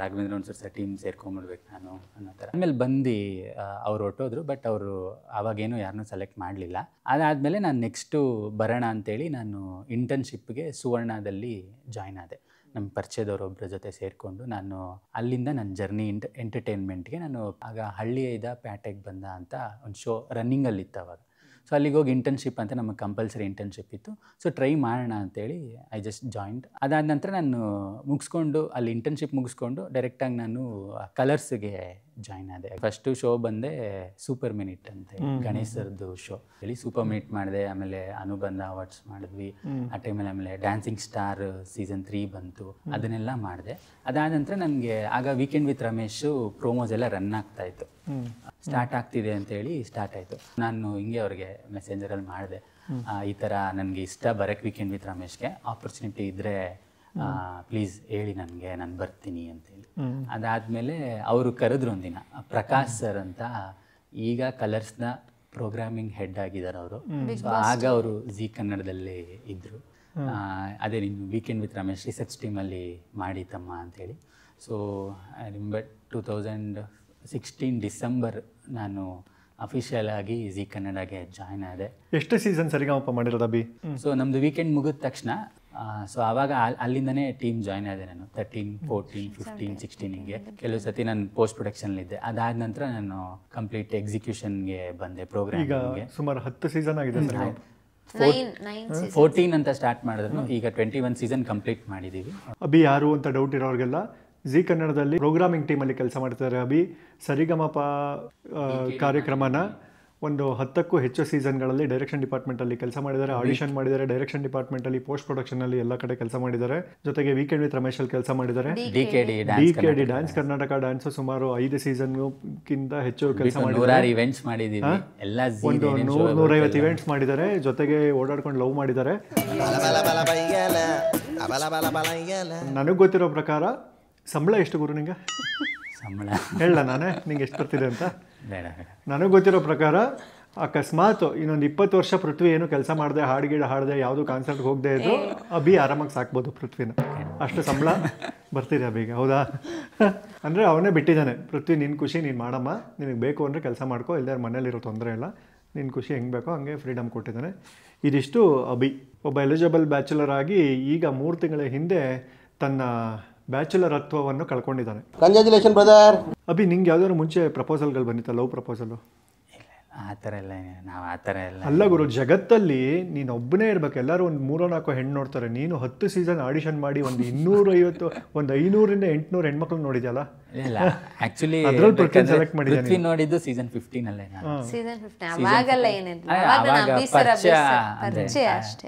ರಾಘವೇಂದ್ರ ಸರ್ ಟೀಮ್ ಸೇರ್ಕೊಂಡ್ಬಿಡ್ಬೇಕು ನಾನು ಅನ್ನೋ ಥರ. ಆಮೇಲೆ ಬಂದು ಅವ್ರು ಹೊರಟೋದ್ರು. ಬಟ್ ಅವರು ಆವಾಗ ಅವಾಗೇನು ಯಾರನ್ನೂ ಸೆಲೆಕ್ಟ್ ಮಾಡಲಿಲ್ಲ. ಅದಾದಮೇಲೆ ನಾನು ನೆಕ್ಸ್ಟು ಬರೋಣ ಅಂತೇಳಿ ನಾನು ಇಂಟರ್ನ್ಶಿಪ್ಗೆ ಸುವರ್ಣದಲ್ಲಿ ಜಾಯ್ನ್ ಆದೆ. ನಮ್ಮ ಪರಿಚಯದವರೊಬ್ಬರ ಜೊತೆ ಸೇರಿಕೊಂಡು ನಾನು ಅಲ್ಲಿಂದ ನನ್ನ ಜರ್ನಿ ಎಂಟರ್ಟೈನ್ಮೆಂಟ್ಗೆ ನಾನು ಆಗ ಹಳ್ಳಿಯಿಂದ ಪ್ಯಾಟೆಗೆ ಬಂದ ಅಂತ ಒಂದು ಶೋ ರನ್ನಿಂಗಲ್ಲಿತ್ತು ಅವಾಗ. ಸೊ ಅಲ್ಲಿಗೆ ಹೋಗಿ ಇಂಟರ್ನ್ಶಿಪ್ ಅಂತ ನಮಗೆ ಕಂಪಲ್ಸರಿ ಇಂಟರ್ನ್ಶಿಪ್ ಇತ್ತು. ಸೊ ಟ್ರೈ ಮಾಡೋಣ ಅಂತೇಳಿ ಐ ಜಸ್ಟ್ ಜಾಯಿಂಡ್. ಅದಾದ ನಂತರ ನಾನು ಮುಗಿಸ್ಕೊಂಡು ಅಲ್ಲಿ ಇಂಟರ್ನ್ಶಿಪ್ ಮುಗಿಸ್ಕೊಂಡು ಡೈರೆಕ್ಟಾಗಿ ನಾನು ಕಲರ್ಸ್ಗೆ ಜಾಯ್ನ್ ಆದೆ. ಫಸ್ಟು ಶೋ ಬಂದೆ ಸೂಪರ್ ಮಿನಿಟ್ ಅಂತ ಗಣೇಶ್ ಸರ್ದು ಶೋ ಹೇಳಿ ಸೂಪರ್ ಮಿನಿಟ್ ಮಾಡಿದೆ. ಆಮೇಲೆ ಅನುಬಂಧ ಅವಾರ್ಡ್ಸ್ ಮಾಡಿದ್ವಿ ಆ ಟೈಮಲ್ಲಿ. ಆಮೇಲೆ ಡ್ಯಾನ್ಸಿಂಗ್ ಸ್ಟಾರ್ ಸೀಸನ್ 3 ಬಂತು, ಅದನ್ನೆಲ್ಲ ಮಾಡಿದೆ. ಅದಾದ ನಂತರ ನನಗೆ ಆಗ ವೀಕೆಂಡ್ ವಿತ್ ರಮೇಶು ಪ್ರೋಮೋಸ್ ಎಲ್ಲ ರನ್ ಆಗ್ತಾಯಿತ್ತು, ಸ್ಟಾರ್ಟ್ ಆಗ್ತಿದೆ ಅಂತೇಳಿ ಸ್ಟಾರ್ಟ್ ಆಯಿತು. ನಾನು ಹಿಂಗೆ ಅವ್ರಿಗೆ ಮೆಸೇಂಜರಲ್ಲಿ ಮಾಡಿದೆ, ಈ ಥರ ನನಗೆ ಇಷ್ಟ ಬರೋಕ್ಕೆ ವೀಕೆಂಡ್ ವಿತ್ ರಮೇಶ್ಗೆ, ಆಪರ್ಚುನಿಟಿ ಇದ್ದರೆ ಪ್ಲೀಸ್ ಹೇಳಿ ನನಗೆ, ನಾನು ಬರ್ತೀನಿ ಅಂತೇಳಿ. ಅದಾದಮೇಲೆ ಅವರು ಕರೆದ್ರು ಒಂದಿನ, ಪ್ರಕಾಶ್ ಸರ್ ಅಂತ ಈಗ ಕಲರ್ಸ್ನ ಪ್ರೋಗ್ರಾಮಿಂಗ್ ಹೆಡ್ ಆಗಿದ್ದಾರೆ ಅವರು. ಸೊ ಆಗ ಅವರು ಜಿ ಕನ್ನಡದಲ್ಲಿ ಇದ್ದರು. ಅದೇ ನೀನು ವೀಕೆಂಡ್ ವಿತ್ ರಮೇಶ್ ರಿಸರ್ಚ್ ಟೀಮಲ್ಲಿ ಮಾಡಿ ತಮ್ಮ ಅಂತೇಳಿ. ಸೊ ಐ ರಿಮೆಂಬರ್ 2016 ಡಿಸೆಂಬರ್ ನಾನು ಅಫಿಷಿಯಲ್ ಆಗಿ ಜಿ ಕನ್ನಡಗೆ ಜಾಯ್ನ್ ಆದೆ. ಎಷ್ಟು ಸೀಸನ್ ಸರಿಗಮಪ ಮಾಡಿರೋದು ಅಭಿ? ಸೊ ನಮ್ಮದು ವೀಕೆಂಡ್ ಮುಗಿದ ತಕ್ಷಣ ಸೊ ಆವಾಗ ಅಲ್ಲಿಂದನೇ ಟೀಮ್ ಜಾಯ್ನ್ ಆದೆ ನಾನು. 13, 14, 15, 16 ಹಿಂಗೆ. ಕೆಲವು ಸತಿ ನಾನು ಪೋಸ್ಟ್ ಪ್ರೊಡಕ್ಷನ್ಲಿದ್ದೆ. ಅದಾದ ನಂತರ ನಾನು ಕಂಪ್ಲೀಟ್ ಎಕ್ಸಿಕ್ಯೂಷನ್ಗೆ ಬಂದೆ ಪ್ರೋಗ್ರಾಮಿಂಗ್ಗೆ. ಸುಮಾರು 10 ಸೀಸನ್ ಆಗಿದೆ ಸರ್. 14 ಅಂತ ಸ್ಟಾರ್ಟ್ ಮಾಡಿದ್ರು, ಈಗ 21 ಸೀಸನ್ ಕಂಪ್ಲೀಟ್ ಮಾಡಿದ್ದೀವಿ. ಅಭಿ ಯಾರು ಅಂತ ಡೌಟ್ ಇರೋರಿಗೆಲ್ಲ, ಜಿ ಕನ್ನಡದಲ್ಲಿ ಪ್ರೋಗ್ರಾಮಿಂಗ್ ಟೀಮಲ್ಲಿ ಕೆಲಸ ಮಾಡ್ತಿದ್ದಾರೆ ಅಭಿ. ಸರಿಗಮಪ ಕಾರ್ಯಕ್ರಮನ ಒಂದು 10ಕ್ಕೂ ಹೆಚ್ಚು ಸೀಸನ್ಗಳಲ್ಲಿ ಡೈರೆಕ್ಷನ್ ಡಿಪಾರ್ಟ್ಮೆಂಟಲ್ಲಿ ಕೆಲಸ ಮಾಡಿದ್ದಾರೆ, ಆಡಿಷನ್ ಮಾಡಿದ್ದಾರೆ, ಡೈರೆಕ್ಷನ್ ಡಿಪಾರ್ಟ್ಮೆಂಟಲ್ಲಿ, ಪೋಸ್ಟ್ ಪ್ರೊಡಕ್ಷನಲ್ಲಿ ಎಲ್ಲ ಕಡೆ ಕೆಲಸ ಮಾಡಿದ್ದಾರೆ. ಜೊತೆಗೆ ವೀಕೆಂಡ್ ವಿತ್ ರಮೇಶಲ್ಲಿ ಕೆಲಸ ಮಾಡಿದ್ದಾರೆ. ಡಿ.ಕೆ.ಡಿ ಡ್ಯಾನ್ಸ್ ಕರ್ನಾಟಕ ಡ್ಯಾನ್ಸ್ ಸುಮಾರು 5 ಸೀಸನ್ಗಿಂತ ಹೆಚ್ಚು ಕೆಲಸ ಮಾಡಿದ್ದಾರೆ. ಇವೆಂಟ್ಸ್ ಮಾಡಿದ್ದೀವಿ, ಒಂದು 150 ಇವೆಂಟ್ಸ್ ಮಾಡಿದ್ದಾರೆ. ಜೊತೆಗೆ ಓಡಾಡ್ಕೊಂಡು ಲವ್ ಮಾಡಿದ್ದಾರೆ. ನನಗೆ ಗೊತ್ತಿರೋ ಪ್ರಕಾರ ಸಂಬಳ ಎಷ್ಟು ಗುರು ನಿಂಗೆ? ಸಂಬಳ ಹೇಳ ನಾನೇ ನಿಂಗೆ ಎಷ್ಟು ಬರ್ತಿದೆ ಅಂತ? ಬೇಡ. ನನಗೆ ಗೊತ್ತಿರೋ ಪ್ರಕಾರ ಅಕಸ್ಮಾತ್ ಇನ್ನೊಂದು 20 ವರ್ಷ ಪೃಥ್ವಿ ಏನು ಕೆಲಸ ಮಾಡಿದೆ, ಹಾಡುಗೀಡು ಹಾಡದೆ, ಯಾವುದು ಕಾನ್ಸರ್ಟ್ಗೆ ಹೋಗದೆ ಇದ್ರು ಅಭಿ ಆರಾಮಾಗಿ ಸಾಕ್ಬೋದು ಪೃಥ್ವಿನ. ಅಷ್ಟು ಸಂಬಳ ಬರ್ತಿದೆ ಅಭಿಗೆ, ಹೌದಾ? ಅಂದರೆ ಅವನೇ ಬಿಟ್ಟಿದ್ದಾನೆ, ಪೃಥ್ವಿ ನಿನ್ನ ಖುಷಿ ನೀನು ಮಾಡಮ್ಮ, ನಿನಗೆ ಬೇಕು ಅಂದರೆ ಕೆಲಸ ಮಾಡ್ಕೋ, ಇಲ್ಲದೇ ಮನೇಲಿರೋ ತೊಂದರೆ ಇಲ್ಲ, ನಿನ್ನ ಖುಷಿ ಹೆಂಗೆ ಬೇಕೋ ಹಂಗೆ ಫ್ರೀಡಮ್ ಕೊಟ್ಟಿದ್ದಾನೆ. ಇದಿಷ್ಟು ಅಭಿ. ಒಬ್ಬ ಎಲಿಜಿಬಲ್ ಬ್ಯಾಚುಲರ್ ಆಗಿ ಈಗ 3 ತಿಂಗಳ ಹಿಂದೆ ತನ್ನ ಬ್ಯಾಚುಲರತ್ವವನ್ನು ಕಳ್ಕೊಂಡಿದ್ದಾನೆ. Congratulation brother. ಅಭಿ, ನಿಂಗೆ ಯಾವ್ದಾದ್ರು ಮುಂಚೆ ಪ್ರಪೋಸಲ್ಗಳು ಬಂದಿತ್ತ? ಲವ್ ಪ್ರಪೋಸಲು? ಆ ಥರ ಎಲ್ಲ ನಾವು ಆ ಥರ ಎಲ್ಲ ಅಲ್ಲ ಗುರು, ಜಗತ್ತಲ್ಲಿ ನೀನು ಒಬ್ಬನೇ ಇರ್ಬೇಕು. ಎಲ್ಲರೂ ಒಂದು 3-4 ಹೆಣ್ಣು ನೋಡ್ತಾರೆ. ನೀನು 10 ಸೀಸನ್ ಆಡಿಷನ್ ಮಾಡಿ ಒಂದು 250, ಒಂದು 500ರಿಂದ 800 ಹೆಣ್ಮಕ್ಳು ನೋಡಿದ್ಯಲ್ಲ? ಇಲ್ಲ, ಆಕ್ಚುಲಿ ಸೆಲೆಕ್ಟ್ ಮಾಡಿದ್ದೀನಿ. ನೋಡಿದ್ದು ಸೀಸನ್ 15 ಅಲ್ಲೇ ನಾನು. ಸೀಸನ್ 15 ಅವಾಗೆಲ್ಲ ಏನಿಲ್ಲ,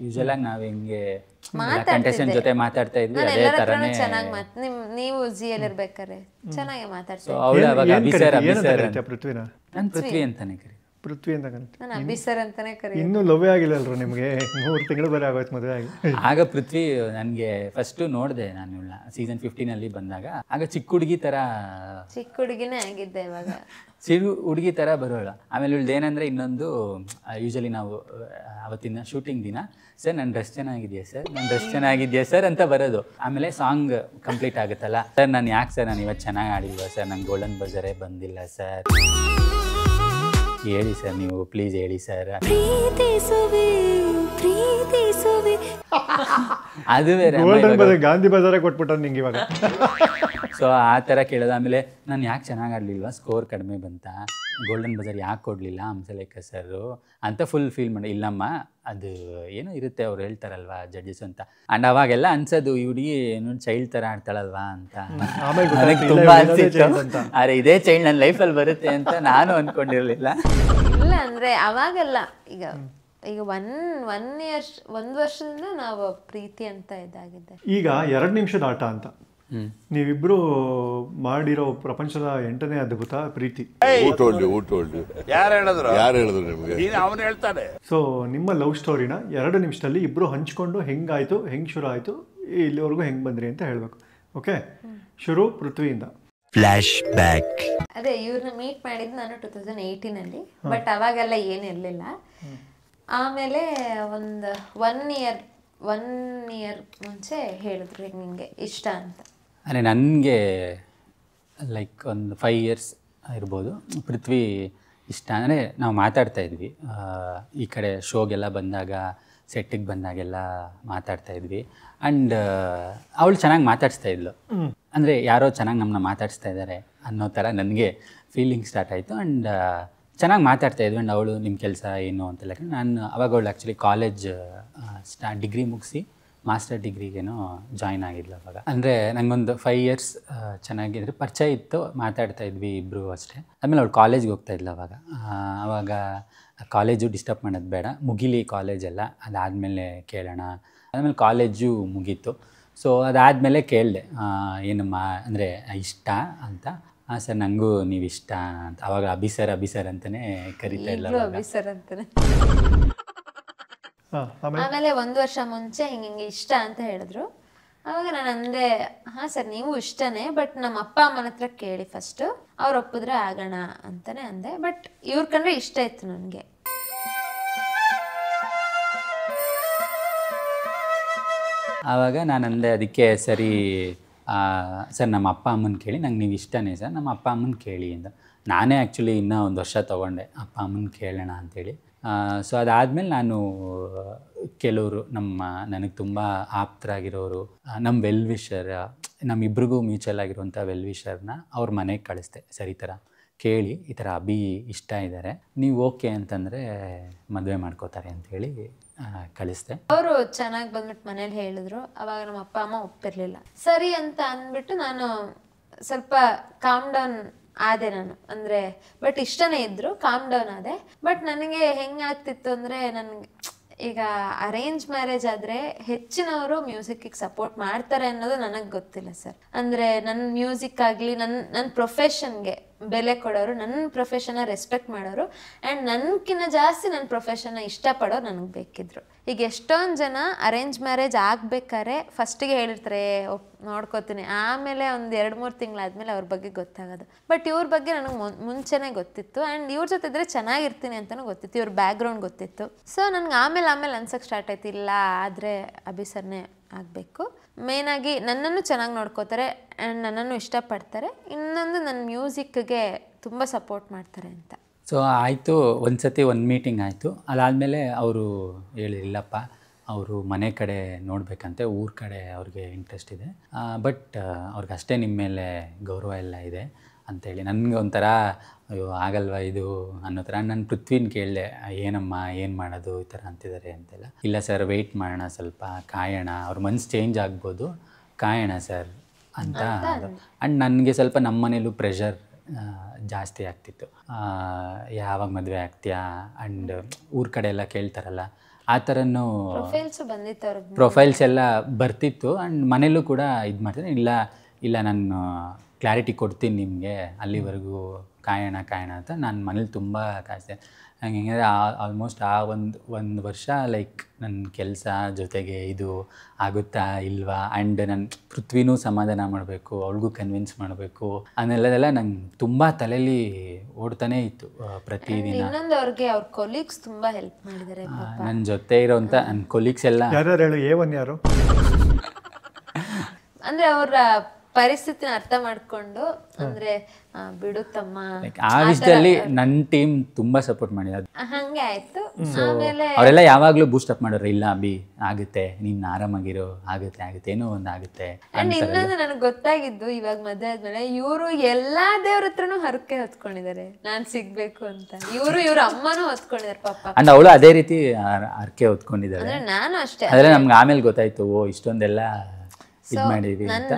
ಯೂಶುವಲ್ ಆಗಿ ನಾವು ಹಿಂಗೆ ಕಂಟೆಸ್ಟೆಂಟ್ ಜೊತೆ ಮಾತಾಡ್ತಾ ಇದ್ವಿ. ಅದೇ ತರನೇ ಚೆನ್ನಾಗಿ ನೀವು ಜಿಯಲ್ಲಿ ಇರ್ಬೇಕಾರೆ ಚೆನ್ನಾಗಿ ಮಾತಾಡ್ತೀವಿ. ಅವಳು ಅವಾಗ ಅಭಿಸರ್ ಪೃಥ್ವಿನ ನಾನು ಪೃಥ್ವಿ ಅಂತಾನೆ ಕರಿ, ಪೃಥ್ವಿ ಅಂತ ಕರೀತೀನಿ. ನಾನು ಅಭಿಸರ್ ಅಂತಾನೆ ಕರಿ. ಇನ್ನೂ ಲವ್ವೇ ಆಗಿಲ್ಲ ಅಲ್ರು ನಿಮಗೆ? 3 ತಿಂಗಳು ಬರೀ ಆಗೋಯ್ತು ಮದುವೆ ಆಗಿ. ಆಗ ಪೃಥ್ವಿ ನನಗೆ ಫಸ್ಟ್ ನೋಡಿದೆ ನಾನು ಇವಳ ಸೀಸನ್ 15 ಬಂದಾಗ. ಆಗ ಚಿಕ್ಕ ಹುಡುಗಿ ಥರ, ಚಿಕ್ಕ ಹುಡುಗಿನೇ ಆಗಿದ್ದೆ ಇವಾಗ, ಚಿಕ್ಕ ಹುಡುಗಿ ಥರ ಬರೋಳ. ಆಮೇಲೆ ಇವಳ್ದು ಏನಂದರೆ ಇನ್ನೊಂದು, ಯೂಶಲಿ ನಾವು ಅವತ್ತಿನ ಶೂಟಿಂಗ್ ದಿನ ಸರ್ ನನ್ನ ಡ್ರೆಸ್ ಚೆನ್ನಾಗಿದೆಯಾ ಸರ್, ನನ್ನ ಡ್ರೆಸ್ ಚೆನ್ನಾಗಿದೆಯಾ ಸರ್ ಅಂತ ಬರೋದು. ಆಮೇಲೆ ಸಾಂಗ್ ಕಂಪ್ಲೀಟ್ ಆಗುತ್ತಲ್ಲ, ಸರ್ ನಾನು ಯಾಕೆ ಸರ್ ನಾನು ಇವತ್ತು ಚೆನ್ನಾಗಿ ಆಡಿಲ್ವಾ ಸರ್, ನಂಗೆ ಗೋಲ್ಡನ್ ಬಜಾರೇ ಬಂದಿಲ್ಲ ಸರ್, ಹೇಳಿ ಸರ್ ನೀವು ಪ್ಲೀಸ್ ಹೇಳಿ ಸರ್. ಅದು ಬೇರೆ ಗಾಂಧಿ ಬಜಾರೇ ಕೊಟ್ಬಿಟ್ಟ ನಿಂಗೆ ಇವಾಗ. ಸೊ ಆ ಥರ ಕೇಳೋದು. ಆಮೇಲೆ ನಾನು ಯಾಕೆ ಚೆನ್ನಾಗಿ ಆಡಲಿಲ್ವಾ, ಸ್ಕೋರ್ ಕಡಿಮೆ ಬಂತ, ಗೋಲ್ಡನ್ ಬಜಾರ್ ಯಾಕೆ ಕೊಡಲಿಲ್ಲ ಹಂಸಲೇಖ ಸರ್ ಅಂತ ಫುಲ್ ಫೀಲ್ ಮಾಡಿ. ಇಲ್ಲಮ್ಮ ಅದು ಏನೋ ಇರುತ್ತೆ ಅವ್ರು ಹೇಳ್ತಾರಲ್ವಾ ಜಡ್ಜಸ್ ಅಂತ. ಆ್ಯಂಡ್ ಅವಾಗೆಲ್ಲ ಅನ್ಸೋದು ಈ ಹುಡುಗಿ ಏನೋ ಚೈಲ್ಡ್ ಥರ ಆಡ್ತಾಳಲ್ವಾ ಅಂತ. ನನಗೆ ತುಂಬ ಅನ್ಸಿತ್ತು, ಅರೆ ಇದೇ ಚೈಲ್ಡ್ ನನ್ನ ಲೈಫಲ್ಲಿ ಬರುತ್ತೆ ಅಂತ ನಾನು ಅಂದ್ಕೊಂಡಿರಲಿಲ್ಲ. ಇಲ್ಲ ಅಂದರೆ ಅವಾಗೆಲ್ಲ ಈಗ 1 ವರ್ಷದಿಂದ ನಾವು ಪ್ರೀತಿ ಅಂತ ಇದಾಗಿದೆ. ಈಗ 2 ನಿಮಿಷದ ಆಟ ಅಂತ ನೀವಿಬ್ರು ಮಾಡಿರೋ ಪ್ರಪಂಚದ 8ನೇ ಅದ್ಭುತ ಪ್ರೀತಿ. ಯಾರು ಹೇಳಿದ್ರು ನಿಮಗೆ? ಅವನು ಹೇಳ್ತಾನೆ. ಸೊ ನಿಮ್ಮ ಲವ್ ಸ್ಟೋರಿನ 2 ನಿಮಿಷದಲ್ಲಿ ಇಬ್ರು ಹಂಚ್ಕೊಂಡು ಹೆಂಗಾಯ್ತು, ಹೆಂಗ್ ಶುರು ಆಯ್ತು, ಇಲ್ಲಿವರೆಗೂ ಹೆಂಗ್ ಬಂದ್ರಿ ಅಂತ ಹೇಳ್ಬೇಕು. ಓಕೆ, ಶುರು ಪೃಥ್ವಿಯಿಂದ. Flash back. ಅದೇ ಇವ್ರನ್ನ ಮೀಟ್ ಮಾಡಿದ್ದು ನಾನು 2018 ಬಟ್ ಅವಾಗೆಲ್ಲ ಏನಿರಲಿಲ್ಲ. ಆಮೇಲೆ ಒಂದು 1 ಇಯರ್ ಮುಂಚೆ ಹೇಳಿದ್ರು ಈಗ ನಿಂಗೆ ಇಷ್ಟ ಅಂತ. ಅಂದರೆ ನನಗೆ ಲೈಕ್ ಒಂದು 5 ಇಯರ್ಸ್ ಇರ್ಬೋದು. ಪೃಥ್ವಿ ಇಷ್ಟ ಅಂದರೆ ನಾವು ಮಾತಾಡ್ತಾ ಇದ್ವಿ, ಈ ಕಡೆ ಶೋಗೆಲ್ಲ ಬಂದಾಗ, ಸೆಟ್ಟಿಗೆ ಬಂದಾಗೆಲ್ಲ ಮಾತಾಡ್ತಾ ಇದ್ವಿ. ಆ್ಯಂಡ್ ಅವಳು ಚೆನ್ನಾಗಿ ಮಾತಾಡಿಸ್ತಾ ಇದ್ಲು, ಅಂದರೆ ಯಾರೋ ಚೆನ್ನಾಗಿ ನಮ್ಮನ್ನ ಮಾತಾಡಿಸ್ತಾ ಇದ್ದಾರೆ ಅನ್ನೋ ಥರ ನನಗೆ ಫೀಲಿಂಗ್ ಸ್ಟಾರ್ಟ್ ಆಯಿತು. ಆ್ಯಂಡ್ ಚೆನ್ನಾಗಿ ಮಾತಾಡ್ತಾ ಇದ್ವಿ. ಆ್ಯಂಡ್ ಅವಳು ನಿಮ್ಮ ಕೆಲಸ ಏನು ಅಂತೆಲ್ಲ ನಾನು ಅವಾಗ ಅವಳು ಆ್ಯಕ್ಚುಲಿ ಕಾಲೇಜ್ ಡಿಗ್ರಿ ಮುಗಿಸಿ ಮಾಸ್ಟರ್ ಡಿಗ್ರಿಗೇನೋ ಜಾಯ್ನ್ ಆಗಿದ್ಲು ಅವಾಗ. ಅಂದರೆ ನನಗೊಂದು 5 years ಚೆನ್ನಾಗಿದ್ರೆ ಪರಿಚಯ ಇತ್ತು, ಮಾತಾಡ್ತಾ ಇದ್ವಿ ಇಬ್ಬರು ಅಷ್ಟೇ. ಆಮೇಲೆ ಅವಳು ಕಾಲೇಜ್ಗೆ ಹೋಗ್ತಾ ಇದ್ಲು ಅವಾಗ ಕಾಲೇಜು ಡಿಸ್ಟರ್ಬ್ ಮಾಡೋದು ಬೇಡ, ಮುಗಿಲಿ ಕಾಲೇಜೆಲ್ಲ, ಅದಾದಮೇಲೆ ಕೇಳೋಣ. ಆಮೇಲೆ ಕಾಲೇಜು ಮುಗೀತು. ಸೊ ಅದಾದಮೇಲೆ ಕೇಳಿದೆ, ಏನಮ್ಮ ಅಂದರೆ ಇಷ್ಟ ಅಂತ. ಹಾಂ ಸರ್ ನನಗೂ ನೀವು ಇಷ್ಟ ಅಂತ. ಅವಾಗ ಅಭಿಸರ್ ಅಂತಲೇ ಕರಿತಾ ಇಲ್ಲ, ಅಭಿಸರ್ ಅಂತಾನೆ. ಆಮೇಲೆ ಆಮೇಲೆ 1 ವರ್ಷ ಮುಂಚೆ ಹಿಂಗೆ ಇಷ್ಟ ಅಂತ ಹೇಳಿದ್ರು. ಅವಾಗ ನಾನು ಅಂದೆ, ಹಾಂ ಸರ್ ನೀವು ಇಷ್ಟನೇ, ಬಟ್ ನಮ್ಮ ಅಪ್ಪ ಅಮ್ಮನ ಹತ್ರ ಕೇಳಿ ಫಸ್ಟು, ಅವ್ರು ಒಪ್ಪಿದ್ರೆ ಆಗೋಣ ಅಂತಾನೆ ಅಂದೆ. ಬಟ್ ಇವ್ರ ಕಂಡ್ರೆ ಇಷ್ಟ ಇತ್ತು ನನಗೆ. ಆವಾಗ ನಾನು ಅಂದೆ ಅದಕ್ಕೆ, ಸರಿ ಸರ್ ನಮ್ಮ ಅಪ್ಪ ಅಮ್ಮನ ಕೇಳಿ, ನಂಗೆ ನೀವು ಇಷ್ಟನೇ ಸರ್, ನಮ್ಮ ಅಪ್ಪ ಅಮ್ಮನ ಕೇಳಿ ಅಂತ. ನಾನೇ ಆ್ಯಕ್ಚುಲಿ ಇನ್ನೂ 1 ವರ್ಷ ತೊಗೊಂಡೆ ಅಪ್ಪ ಅಮ್ಮನ ಕೇಳೋಣ ಅಂಥೇಳಿ. ಸೊ ಅದಾದಮೇಲೆ ನಾನು ಕೆಲವರು ನನಗೆ ತುಂಬ ಆಪ್ತರಾಗಿರೋರು, ನಮ್ಮ ವೆಲ್ವಿಷರ್, ನಮ್ಮಿಬ್ರಿಗೂ ಮ್ಯೂಚುವಲ್ ಆಗಿರುವಂಥ ವೆಲ್ವಿಷರ್ನ ಅವ್ರ ಮನೆಗೆ ಕಳಿಸ್ದೆ. ಸರಿ ಈ ಥರ ಕೇಳಿ, ಈ ಥರ ಅಭಿ ಇಷ್ಟ ಇದ್ದಾರೆ, ನೀವು ಓಕೆ ಅಂತಂದರೆ ಮದುವೆ ಮಾಡ್ಕೋತಾರೆ ಅಂಥೇಳಿ ಕಳಿಸ್ದೆ. ಅವರು ಚೆನ್ನಾಗಿ ಬಂದ್ಬಿಟ್ಟು ಮನೇಲಿ ಹೇಳಿದ್ರು. ಅವಾಗ ನಮ್ಮ ಅಪ್ಪ ಅಮ್ಮ ಒಪ್ಪಿರ್ಲಿಲ್ಲ. ಸರಿ ಅಂತ ಅಂದ್ಬಿಟ್ಟು ನಾನು ಸ್ವಲ್ಪ ಕಾಮ್ ಡೌನ್ ಆದೆ ನಾನು. ಅಂದರೆ ಬಟ್ ಇಷ್ಟನೇ ಇದ್ರು, ಕಾಮ್ ಡೌನ್ ಆದೆ. ಬಟ್ ನನಗೆ ಹೆಂಗಾಗ್ತಿತ್ತು ಅಂದರೆ, ನನಗೆ ಈಗ ಅರೇಂಜ್ ಮ್ಯಾರೇಜ್ ಆದರೆ ಹೆಚ್ಚಿನವರು ಮ್ಯೂಸಿಕ್ಕಿಗೆ ಸಪೋರ್ಟ್ ಮಾಡ್ತಾರೆ ಅನ್ನೋದು ನನಗೆ ಗೊತ್ತಿಲ್ಲ ಸರ್. ಅಂದರೆ ನನ್ನ ಮ್ಯೂಸಿಕ್ ಆಗಲಿ, ನನ್ನ ಪ್ರೊಫೆಷನ್ಗೆ ಬೆಲೆ ಕೊಡೋರು, ನನ್ನ ಪ್ರೊಫೆಷನ್ನ ರೆಸ್ಪೆಕ್ಟ್ ಮಾಡೋರು, ಆ್ಯಂಡ್ ನನಗಿನ್ನ ಜಾಸ್ತಿ ನನ್ನ ಪ್ರೊಫೆಷನ್ನ ಇಷ್ಟಪಡೋರು ನನಗೆ ಬೇಕಿದ್ರು. ಈಗ ಎಷ್ಟೊಂದು ಜನ ಅರೇಂಜ್ ಮ್ಯಾರೇಜ್ ಆಗಬೇಕಾದ್ರೆ ಫಸ್ಟಿಗೆ ಹೇಳಿರ್ತಾರೆ ನೋಡ್ಕೋತೀನಿ, ಆಮೇಲೆ ಒಂದು 2-3 ತಿಂಗಳಾದ್ಮೇಲೆ ಅವ್ರ ಬಗ್ಗೆ ಗೊತ್ತಾಗೋದು. ಬಟ್ ಇವ್ರ ಬಗ್ಗೆ ನನಗೆ ಮುಂಚೆನೇ ಗೊತ್ತಿತ್ತು. ಆ್ಯಂಡ್ ಇವ್ರ ಜೊತೆ ಇದ್ರೆ ಚೆನ್ನಾಗಿರ್ತೀನಿ ಅಂತಲೂ ಗೊತ್ತಿತ್ತು, ಇವ್ರ ಬ್ಯಾಕ್ಗ್ರೌಂಡ್ ಗೊತ್ತಿತ್ತು. ಸೊ ನನಗೆ ಆಮೇಲೆ ಅನ್ಸಕ್ಕೆ ಸ್ಟಾರ್ಟ್ ಆಯ್ತು, ಇಲ್ಲ ಆದರೆ ಅಭಿಸರ್ನೇ ಆಗಬೇಕು. ಮೇಯ್ನಾಗಿ ನನ್ನನ್ನು ಚೆನ್ನಾಗಿ ನೋಡ್ಕೋತಾರೆ ಆ್ಯಂಡ್ ನನ್ನನ್ನು ಇಷ್ಟಪಡ್ತಾರೆ. ಇನ್ನೊಂದು ನನ್ನ ಮ್ಯೂಸಿಕ್ಗೆ ತುಂಬ ಸಪೋರ್ಟ್ ಮಾಡ್ತಾರೆ ಅಂತ. ಸೊ ಆಯಿತು, ಒಂದು ಸತಿ ಒಂದು ಮೀಟಿಂಗ್ ಆಯಿತು. ಅದಾದಮೇಲೆ ಅವರು ಹೇಳಿಲ್ಲಪ್ಪ, ಅವರು ಮನೆ ಕಡೆ ನೋಡಬೇಕಂತೆ, ಊರ ಕಡೆ ಅವ್ರಿಗೆ ಇಂಟ್ರೆಸ್ಟ್ ಇದೆ, ಬಟ್ ಅವ್ರಿಗಷ್ಟೇ ನಿಮ್ಮ ಮೇಲೆ ಗೌರವ ಎಲ್ಲ ಇದೆ ಅಂಥೇಳಿ. ನನಗೆ ಒಂಥರ ಅಯ್ಯೋ ಆಗಲ್ವಾ ಇದು ಅನ್ನೋ ಥರ. ನಾನು ಪೃಥ್ವಿನ ಕೇಳಿದೆ, ಏನಮ್ಮ ಏನು ಮಾಡೋದು ಈ ಥರ ಅಂತಿದ್ದಾರೆ ಅಂತೆಲ್ಲ. ಇಲ್ಲ ಸರ್ ವೆಯ್ಟ್ ಮಾಡೋಣ, ಸ್ವಲ್ಪ ಕಾಯೋಣ, ಅವ್ರ ಮನ್ಸು ಚೇಂಜ್ ಆಗ್ಬೋದು, ಕಾಯೋಣ ಸರ್ ಅಂತ. ಆ್ಯಂಡ್ ನನಗೆ ಸ್ವಲ್ಪ ನಮ್ಮ ಮನೇಲೂ ಪ್ರೆಷರ್ ಜಾಸ್ತಿ ಆಗ್ತಿತ್ತು, ಯಾವಾಗ ಮದುವೆ ಆಗ್ತೀಯಾ, ಆ್ಯಂಡ್ ಊರ ಕಡೆ ಎಲ್ಲ ಕೇಳ್ತಾರಲ್ಲ ಆ ಥರನೂ ಪ್ರೊಫೈಲ್ಸ್ ಎಲ್ಲ ಬರ್ತಿತ್ತು. ಆ್ಯಂಡ್ ಮನೇಲೂ ಕೂಡ ಇದು ಮಾಡ್ತೀನಿ, ಇಲ್ಲ ನಾನು ಕ್ಲಾರಿಟಿ ಕೊಡ್ತೀನಿ ನಿಮಗೆ, ಅಲ್ಲಿವರೆಗೂ ಕಾಯೋಣ ಅಂತ ನಾನು ಮನೇಲಿ ತುಂಬ ಕಾಯಿಸಿದೆ. ನಂಗೆ ಹೆಂಗಂದರೆ ಆಲ್ಮೋಸ್ಟ್ ಒಂದು ವರ್ಷ ಲೈಕ್ ನನ್ನ ಕೆಲಸ ಜೊತೆಗೆ ಇದು ಆಗುತ್ತಾ ಇಲ್ವಾ, ಆ್ಯಂಡ್ ನನ್ನ ಪೃಥ್ವಿನೂ ಸಮಾಧಾನ ಮಾಡಬೇಕು, ಅವಳಿಗೂ ಕನ್ವಿನ್ಸ್ ಮಾಡಬೇಕು ಅನ್ನೆಲ್ಲದೆಲ್ಲ ನಂಗೆ ತುಂಬ ತಲೆಯಲ್ಲಿ ಓಡ್ತಾನೇ ಇತ್ತು ಪ್ರತಿದಿನ. ಇನ್ನೊಂದು ಅವ್ರಿಗೆ ಅವ್ರ ಕೊಲೀಗ್ಸ್ ತುಂಬ ಹೆಲ್ಪ್ ಮಾಡಿದ್ದಾರೆ. ನನ್ನ ಜೊತೆ ಇರೋವಂಥ ನನ್ನ ಕೊಲೀಗ್ಸ್ ಎಲ್ಲ ಯಾರು ಅಂದರೆ ಅವರ ಪರಿಸ್ಥಿತಿನ ಅರ್ಥ ಮಾಡ್ಕೊಂಡು, ಅಂದ್ರೆ ಬಿಡು ತಮ್ಮ ಆ ವಿಷಯದಲ್ಲಿ ನನ್ನ ಟೀಮ್ ತುಂಬಾ ಸಪೋರ್ಟ್ ಮಾಡಿದ್ರು. ಹಂಗೆ ಆಯ್ತು. ಆಮೇಲೆ ಅವರೆಲ್ಲ ಯಾವಾಗ್ಲೂ ಬೂಸ್ಟ್ ಅಪ್ ಮಾಡೋರು, ಇಲ್ಲ ಅಭಿ ಆಗುತ್ತೆ, ನೀನ್ ಆರಾಮಾಗಿರೋ, ಆಗುತ್ತೆ ಏನೋ ಒಂದು ಆಗುತ್ತೆ. ಇನ್ನೊಂದು ನನಗೆ ಗೊತ್ತಾಗಿದ್ದು, ಇವಾಗ ಮದುವೆ ಆದ್ಮೇಲೆ ಇವರು ಎಲ್ಲಾ ದೇವ್ರ ಹತ್ರನೂ ಹರಕೆ ಹೊತ್ಕೊಂಡಿದ್ದಾರೆ ನಾನ್ ಸಿಗ್ಬೇಕು ಅಂತ. ಇವ್ರ ಅಮ್ಮನೂ ಹೊತ್ಕೊಂಡಿದ್ದಾರೆ ಪಾಪ. ಅಂಡ್ ಅವಳು ಅದೇ ರೀತಿ ಹರಕೆ ಹೊತ್ಕೊಂಡಿದ್ದಾರೆ. ನಾನು ಅಷ್ಟೇ. ಅದ್ರಲ್ಲಿ ನಮ್ಗೆ ಆಮೇಲೆ ಗೊತ್ತಾಯ್ತು, ಓ ಇಷ್ಟೊಂದೆಲ್ಲ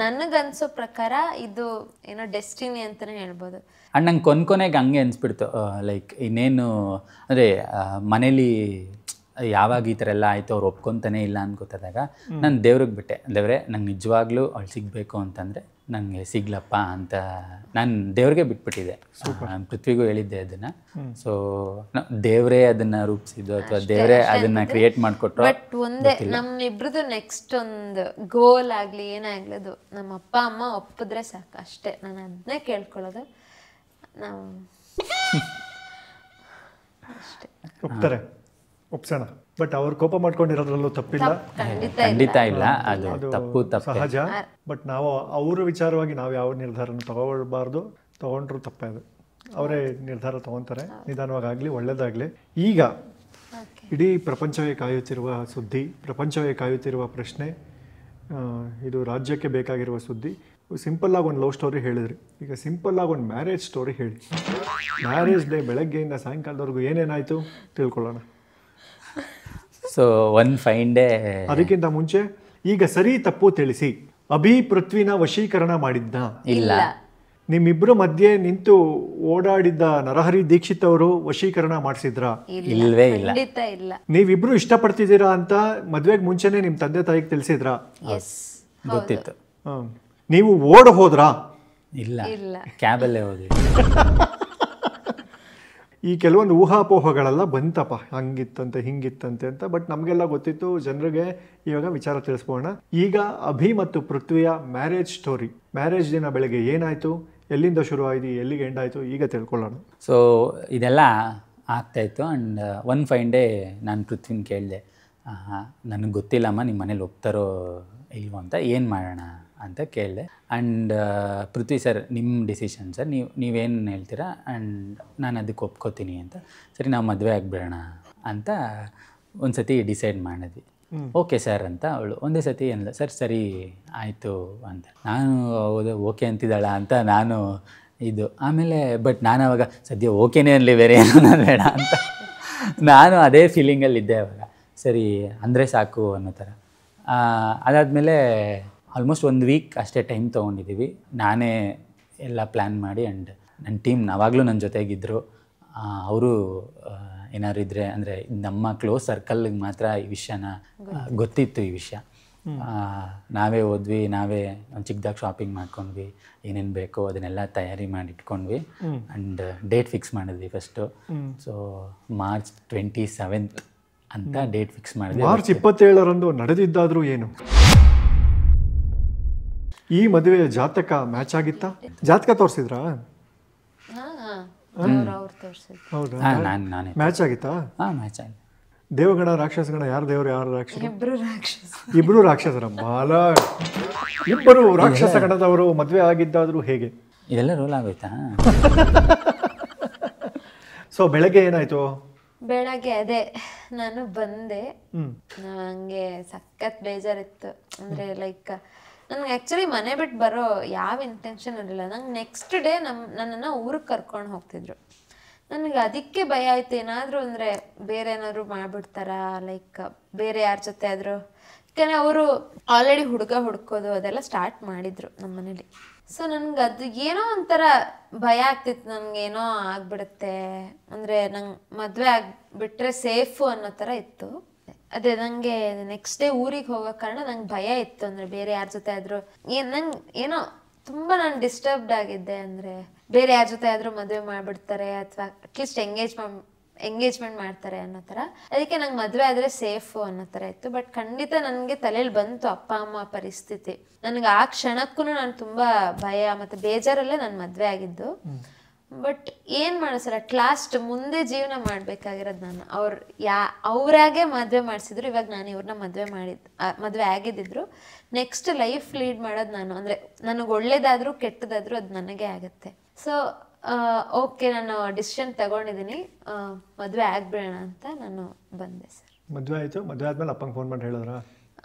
ನನಗನ್ಸೋ ಪ್ರಕಾರ ಇದು ಏನೋ ಡೆಸ್ಟಿನಿ ಅಂತಾನೆ ಹೇಳ್ಬೋದು. ಅಂಡ್ ನಂಗೆ ಕೊನೆಗೆ ಹಂಗೆ ಅನ್ಸ್ಬಿಡ್ತು, ಲೈಕ್ ಇನ್ನೇನು ಅಂದರೆ ಮನೇಲಿ ಯಾವಾಗ ಈ ಥರ ಎಲ್ಲ ಆಯಿತು, ಅವ್ರು ಒಪ್ಕೊತಾನೆ ಇಲ್ಲ ಅನ್ಕೋತದಾಗ ನಾನು ದೇವ್ರಿಗೆ ಬಿಟ್ಟೆ, ದೇವ್ರೆ ನಂಗೆ ನಿಜವಾಗ್ಲೂ ಅವಳು ಸಿಗಬೇಕು ಅಂತಂದರೆ ನನಗೆ ಸಿಗ್ಲಪ್ಪ ಅಂತ ನಾನು ದೇವ್ರಿಗೆ ಬಿಟ್ಬಿಟ್ಟಿದ್ದೆ. ನಾನು ಪೃಥ್ವಿಗೂ ಹೇಳಿದ್ದೆ ಅದನ್ನು. ಸೊ ದೇವರೇ ಅದನ್ನು ರೂಪಿಸಿದ್ದು ಅಥವಾ ದೇವರೇ ಅದನ್ನು ಕ್ರಿಯೇಟ್ ಮಾಡಿಕೊಟ್ರು. ಬಟ್ ಒಂದೇ ನಮ್ಮಿಬ್ರದ್ದು ನೆಕ್ಸ್ಟ್ ಒಂದು ಗೋಲ್ ಆಗಲಿ ಏನಾಗಲಿ, ಅದು ನಮ್ಮ ಅಪ್ಪ ಅಮ್ಮ ಒಪ್ಪಿದ್ರೆ ಸಾಕು ಅಷ್ಟೇ. ನಾನು ಅದನ್ನೇ ಕೇಳ್ಕೊಳ್ಳೋದು. ನಾವು ಅಷ್ಟೇ ಒಪ್ತಾರೆ, ಒಪ್ಸೋಣ. ಬಟ್ ಅವ್ರು ಕೋಪ ಮಾಡ್ಕೊಂಡಿರೋದ್ರಲ್ಲೂ ತಪ್ಪಿಲ್ಲ, ಖಂಡಿತ ಇಲ್ಲ, ಅದು ತಪ್ಪು ಸಹಜ. ಬಟ್ ನಾವು ಅವ್ರ ವಿಚಾರವಾಗಿ ನಾವು ಯಾವ ನಿರ್ಧಾರನ ತಗೊಳ್ಬಾರ್ದು, ತಗೊಂಡ್ರು ತಪ್ಪೇ ಅದು. ಅವರೇ ನಿರ್ಧಾರ ತಗೊತಾರೆ. ನಿಧಾನವಾಗಲಿ, ಒಳ್ಳೇದಾಗಲಿ. ಈಗ ಇಡೀ ಪ್ರಪಂಚವೇ ಕಾಯುತ್ತಿರುವ ಸುದ್ದಿ, ಪ್ರಪಂಚವೇ ಕಾಯುತ್ತಿರುವ ಪ್ರಶ್ನೆ, ಇದು ರಾಜ್ಯಕ್ಕೆ ಬೇಕಾಗಿರುವ ಸುದ್ದಿ. ಸಿಂಪಲ್ಲಾಗಿ ಒಂದು ಲವ್ ಸ್ಟೋರಿ ಹೇಳಿದ್ರಿ, ಈಗ ಸಿಂಪಲ್ಲಾಗಿ ಒಂದು ಮ್ಯಾರೇಜ್ ಸ್ಟೋರಿ ಹೇಳಿ. ಮ್ಯಾರೇಜ್ ಡೇ ಬೆಳಗ್ಗೆಯಿಂದ ಸಾಯಂಕಾಲದವರೆಗೂ ಏನೇನಾಯಿತು ತಿಳ್ಕೊಳ್ಳೋಣ. ಸೊ ಒನ್ ಫೈನ್ ಡೇ, ಅದಕ್ಕಿಂತ ಮುಂಚೆ ಈಗ ಸರಿ ತಪ್ಪು ತಿಳಿಸಿ. ಅಭಿ ಪೃಥ್ವಿನ ವಶೀಕರಣ ಮಾಡಿದ್ದ? ಇಲ್ಲ. ನಿಮ್ಮಿಬ್ಬರ ಮಧ್ಯೆ ನಿಂತು ಓಡಾಡಿದ್ದ ನರಹರಿ ದೀಕ್ಷಿತ್ ಅವರು ವಶೀಕರಣ ಮಾಡಿಸಿದ್ರಾ? ಇಲ್ವೇ ಇಲ್ಲ. ಖಂಡಿತ ಇಲ್ಲ. ನೀವಿಬ್ರು ಇಷ್ಟಪಡ್ತಿದ್ದೀರಾ ಅಂತ ಮದ್ವೆಗೆ ಮುಂಚೆನೆ ನಿಮ್ಮ ತಂದೆ ತಾಯಿಗೆ ತಿಳಿಸಿದ್ರಾ? ಎಸ್, ಗೊತ್ತಿತ್ತು. ನೀವು ಓಡ್ ಹೋದ್ರಾ? ಇಲ್ಲ, ಇಲ್ಲ. ಕ್ಯಾಬಲ್ಲೇ ಹೋದ್ವಿ. ಈ ಕೆಲವೊಂದು ಊಹಾಪೋಹಗಳೆಲ್ಲ ಬಂತಪ್ಪ, ಹಂಗಿತ್ತಂತೆ ಹಿಂಗಿತ್ತಂತೆ ಅಂತ. ಬಟ್ ನಮಗೆಲ್ಲ ಗೊತ್ತಿತ್ತು, ಜನರಿಗೆ ಇವಾಗ ವಿಚಾರ ತಿಳಿಸ್ಬೋಣ. ಈಗ ಅಭಿ ಮತ್ತು ಪೃಥ್ವಿಯ ಮ್ಯಾರೇಜ್ ಸ್ಟೋರಿ. ಮ್ಯಾರೇಜ್ ದಿನ ಬೆಳಗ್ಗೆ ಏನಾಯಿತು, ಎಲ್ಲಿಂದ ಶುರು ಆಯಿತು, ಎಲ್ಲಿಗೆ ಎಂಡ್ ಆಯಿತು, ಈಗ ತಿಳ್ಕೊಳ್ಳೋಣ. ಸೊ ಇದೆಲ್ಲ ಆಗ್ತಾಯಿತ್ತು. ಆ್ಯಂಡ್ ಒನ್ ಫೈನ್ ಡೇ ನಾನು ಪೃಥ್ವಿನ ಕೇಳಿದೆ, ನನಗೆ ಗೊತ್ತಿಲ್ಲಮ್ಮ ನಿಮ್ಮ ಮನೇಲಿ ಒಪ್ತಾರೋ ಇಲ್ವೋ ಅಂತ, ಏನು ಮಾಡೋಣ ಅಂತ ಕೇಳಿದೆ. ಆ್ಯಂಡ್ ಪೃಥ್ವಿ ಸರ್, ನಿಮ್ಮ ಡಿಸಿಷನ್ ಸರ್, ನೀವೇನು ಹೇಳ್ತೀರಾ, ಆ್ಯಂಡ್ ನಾನು ಅದಕ್ಕೆ ಒಪ್ಕೋತೀನಿ ಅಂತ. ಸರಿ, ನಾವು ಮದುವೆ ಆಗಿಬಿಡೋಣ ಅಂತ ಒಂದು ಸತಿ ಡಿಸೈಡ್ ಮಾಡಿದ್ವಿ. ಓಕೆ ಸರ್ ಅಂತ ಅವಳು ಒಂದೇ ಸತಿ ಅಂದ್ಲು, ಸರ್ ಸರಿ ಆಯಿತು ಅಂತ. ನಾನು ಹೌದು ಓಕೆ ಅಂತಿದ್ದಾಳ ಅಂತ ನಾನು ಇದು. ಆಮೇಲೆ ಬಟ್ ನಾನು ಅವಾಗ ಸದ್ಯ ಓಕೆನೇ ಅನ್ನಲಿ, ಬೇರೆ ಏನೋ ಬೇಡ ಅಂತ ನಾನು ಅದೇ ಫೀಲಿಂಗಲ್ಲಿದ್ದೆ ಅವಾಗ. ಸರಿ ಅಂದರೆ ಸಾಕು ಅನ್ನೋ ಥರ. ಅದಾದಮೇಲೆ ಆಲ್ಮೋಸ್ಟ್ 1 ವೀಕ್ ಅಷ್ಟೇ ಟೈಮ್ ತೊಗೊಂಡಿದ್ದೀವಿ. ನಾನೇ ಎಲ್ಲ ಪ್ಲ್ಯಾನ್ ಮಾಡಿ. ಆ್ಯಂಡ್ ನನ್ನ ಟೀಮ್ ಯಾವಾಗಲೂ ನನ್ನ ಜೊತೆಗಿದ್ದರು. ಅವರು ಏನಾದ್ರು ಇದ್ದರೆ ಅಂದರೆ ನಮ್ಮ ಕ್ಲೋಸ್ ಸರ್ಕಲ್ಗೆ ಮಾತ್ರ ಈ ವಿಷಯನ ಗೊತ್ತಿತ್ತು. ಈ ವಿಷಯ ನಾವೇ ಹೋದ್ವಿ, ನಾವೇ ಒಂದು ಚಿಕ್ಕದಾಗಿ ಶಾಪಿಂಗ್ ಮಾಡ್ಕೊಂಡ್ವಿ, ಏನೇನು ಬೇಕೋ ಅದನ್ನೆಲ್ಲ ತಯಾರಿ ಮಾಡಿ ಇಟ್ಕೊಂಡ್ವಿ. ಆ್ಯಂಡ್ ಡೇಟ್ ಫಿಕ್ಸ್ ಮಾಡಿದ್ವಿ ಫಸ್ಟು. ಸೊ ಮಾರ್ಚ್ 27 ಅಂತ ಡೇಟ್ ಫಿಕ್ಸ್ ಮಾಡಿದ್ವಿ. ಮಾರ್ಚ್ 27ರಂದು ನಡೆದಿದ್ದಾದರೂ ಏನು? ಈ ಮದುವೆಯ ಜಾತಕ ಮ್ಯಾಚ್ ಆಗಿತ್ತಾ? ಜಾತಕ ತೋರಿಸಿದ್ರಾ? ಹೌದಾ, ನಾನೇ ಮ್ಯಾಚ್ ಆಗಿತ್ತಾ? ಮ್ಯಾಚ್ ಆಗಿದೆ. ದೇವಗಣ ರಾಕ್ಷಸಗಣ, ಯಾರು ದೇವರು ಯಾರು ರಾಕ್ಷಸ? ಇಬ್ರು ರಾಕ್ಷಸರ ಬಾಲ. ಇಬ್ಬರು ರಾಕ್ಷಸ ಗಣದವರು ಮದುವೆ ಆಗಿದ್ದಾದ್ರೂ ಹೇಗೆ? ಇದೆಲ್ಲ ರೋಲ್ ಆಗೋಯ್ತಾ? ಸೊ ಬೆಳಗ್ಗೆ ಏನಾಯ್ತು? ಬೆಳಗ್ಗೆ ಅದೇ ನಾನು ಬಂದೆ. ನಂಗೆ ಸಖತ್ ಬೇಜಾರಿತ್ತು. ಅಂದ್ರೆ ಲೈಕ್ ನನ್ಗೆ ಆಕ್ಚುಲಿ ಮನೆ ಬಿಟ್ಟು ಬರೋ ಯಾವ ಇಂಟೆನ್ಷನ್ ಇರಲಿಲ್ಲ. ನಂಗೆ ನೆಕ್ಸ್ಟ್ ಡೇ ನನ್ನನ್ನು ಊರಿಗೆ ಕರ್ಕೊಂಡು ಹೋಗ್ತಿದ್ರು. ನನಗೆ ಅದಕ್ಕೆ ಭಯ ಆಯ್ತು, ಏನಾದರೂ ಅಂದರೆ ಬೇರೆ ಏನಾದ್ರು ಮಾಡಿಬಿಡ್ತಾರಾ, ಲೈಕ್ ಬೇರೆ ಯಾರ ಜೊತೆ ಆದರೂ. ಯಾಕಂದರೆ ಅವರು ಆಲ್ರೆಡಿ ಹುಡ್ಕೋದು ಅದೆಲ್ಲ ಸ್ಟಾರ್ಟ್ ಮಾಡಿದ್ರು ನಮ್ಮ ಮನೇಲಿ. ಸೊ ನನಗೆ ಅದು ಏನೋ ಒಂಥರ ಭಯ ಆಗ್ತಿತ್ತು, ನನಗೇನೋ ಆಗ್ಬಿಡುತ್ತೆ ಅಂದರೆ ನಂಗೆ ಮದುವೆ ಆಗಿಬಿಟ್ರೆ ಸೇಫು ಅನ್ನೋ ಥರ ಇತ್ತು. ಅದೇ ನನಗೆ ನೆಕ್ಸ್ಟ್ ಡೇ ಊರಿಗೆ ಹೋಗೋ ಕಾರಣ ನಂಗೆ ಭಯ ಇತ್ತು. ಅಂದರೆ ಬೇರೆ ಯಾರ ಜೊತೆ ಆದರೂ ನಂಗೆ ಏನೋ ತುಂಬ ನಾನು ಡಿಸ್ಟರ್ಬ್ಡ್ ಆಗಿದ್ದೆ. ಅಂದರೆ ಬೇರೆ ಯಾರ ಜೊತೆ ಆದರೂ ಮದುವೆ ಮಾಡಿಬಿಡ್ತಾರೆ ಅಥವಾ ಅಟ್ಲೀಸ್ಟ್ ಎಂಗೇಜ್ಮೆಂಟ್ ಮಾಡ್ತಾರೆ ಅನ್ನೋ ಥರ. ಅದಕ್ಕೆ ನಂಗೆ ಮದುವೆ ಆದರೆ ಸೇಫು ಅನ್ನೋ ಥರ ಇತ್ತು. ಬಟ್ ಖಂಡಿತ ನನಗೆ ತಲೆಯಲ್ಲಿ ಬಂತು ಅಪ್ಪ ಅಮ್ಮ ಪರಿಸ್ಥಿತಿ. ನನಗೆ ಆ ಕ್ಷಣಕ್ಕೂ ನಾನು ತುಂಬ ಭಯ ಮತ್ತು ಬೇಜಾರಲ್ಲೇ ನಾನು ಮದುವೆ ಆಗಿದ್ದು. ಬಟ್ ಏನು ಮಾಡೋ ಸರ್, ಅಟ್ ಲಾಸ್ಟ್ ಮುಂದೆ ಜೀವನ ಮಾಡಬೇಕಾಗಿರೋದು ನಾನು. ಅವರಾಗೆ ಮದುವೆ ಮಾಡಿಸಿದ್ರು, ಇವಾಗ ನಾನು ಇವ್ರನ್ನ ಮದುವೆ ಆಗಿದ್ದಿದ್ರು. ನೆಕ್ಸ್ಟ್ ಲೈಫ್ ಲೀಡ್ ಮಾಡೋದು ನಾನು. ಅಂದರೆ ನನಗೆ ಒಳ್ಳೇದಾದರೂ ಕೆಟ್ಟದಾದರೂ ಅದು ನನಗೆ ಆಗುತ್ತೆ. ಸೊ ಓಕೆ, ನಾನು ಡಿಸಿಷನ್ ತಗೊಂಡಿದ್ದೀನಿ, ಮದುವೆ ಆಗ್ಬಿಡೋಣ ಅಂತ ನಾನು ಬಂದೆ ಸರ್. ಮದುವೆ ಆಯಿತು. ಮದುವೆ ಆದ್ಮೇಲೆ ಅಪ್ಪಂಗೆ ಫೋನ್ ಮಾಡಿ ಹೇಳಿದ್ರಾ?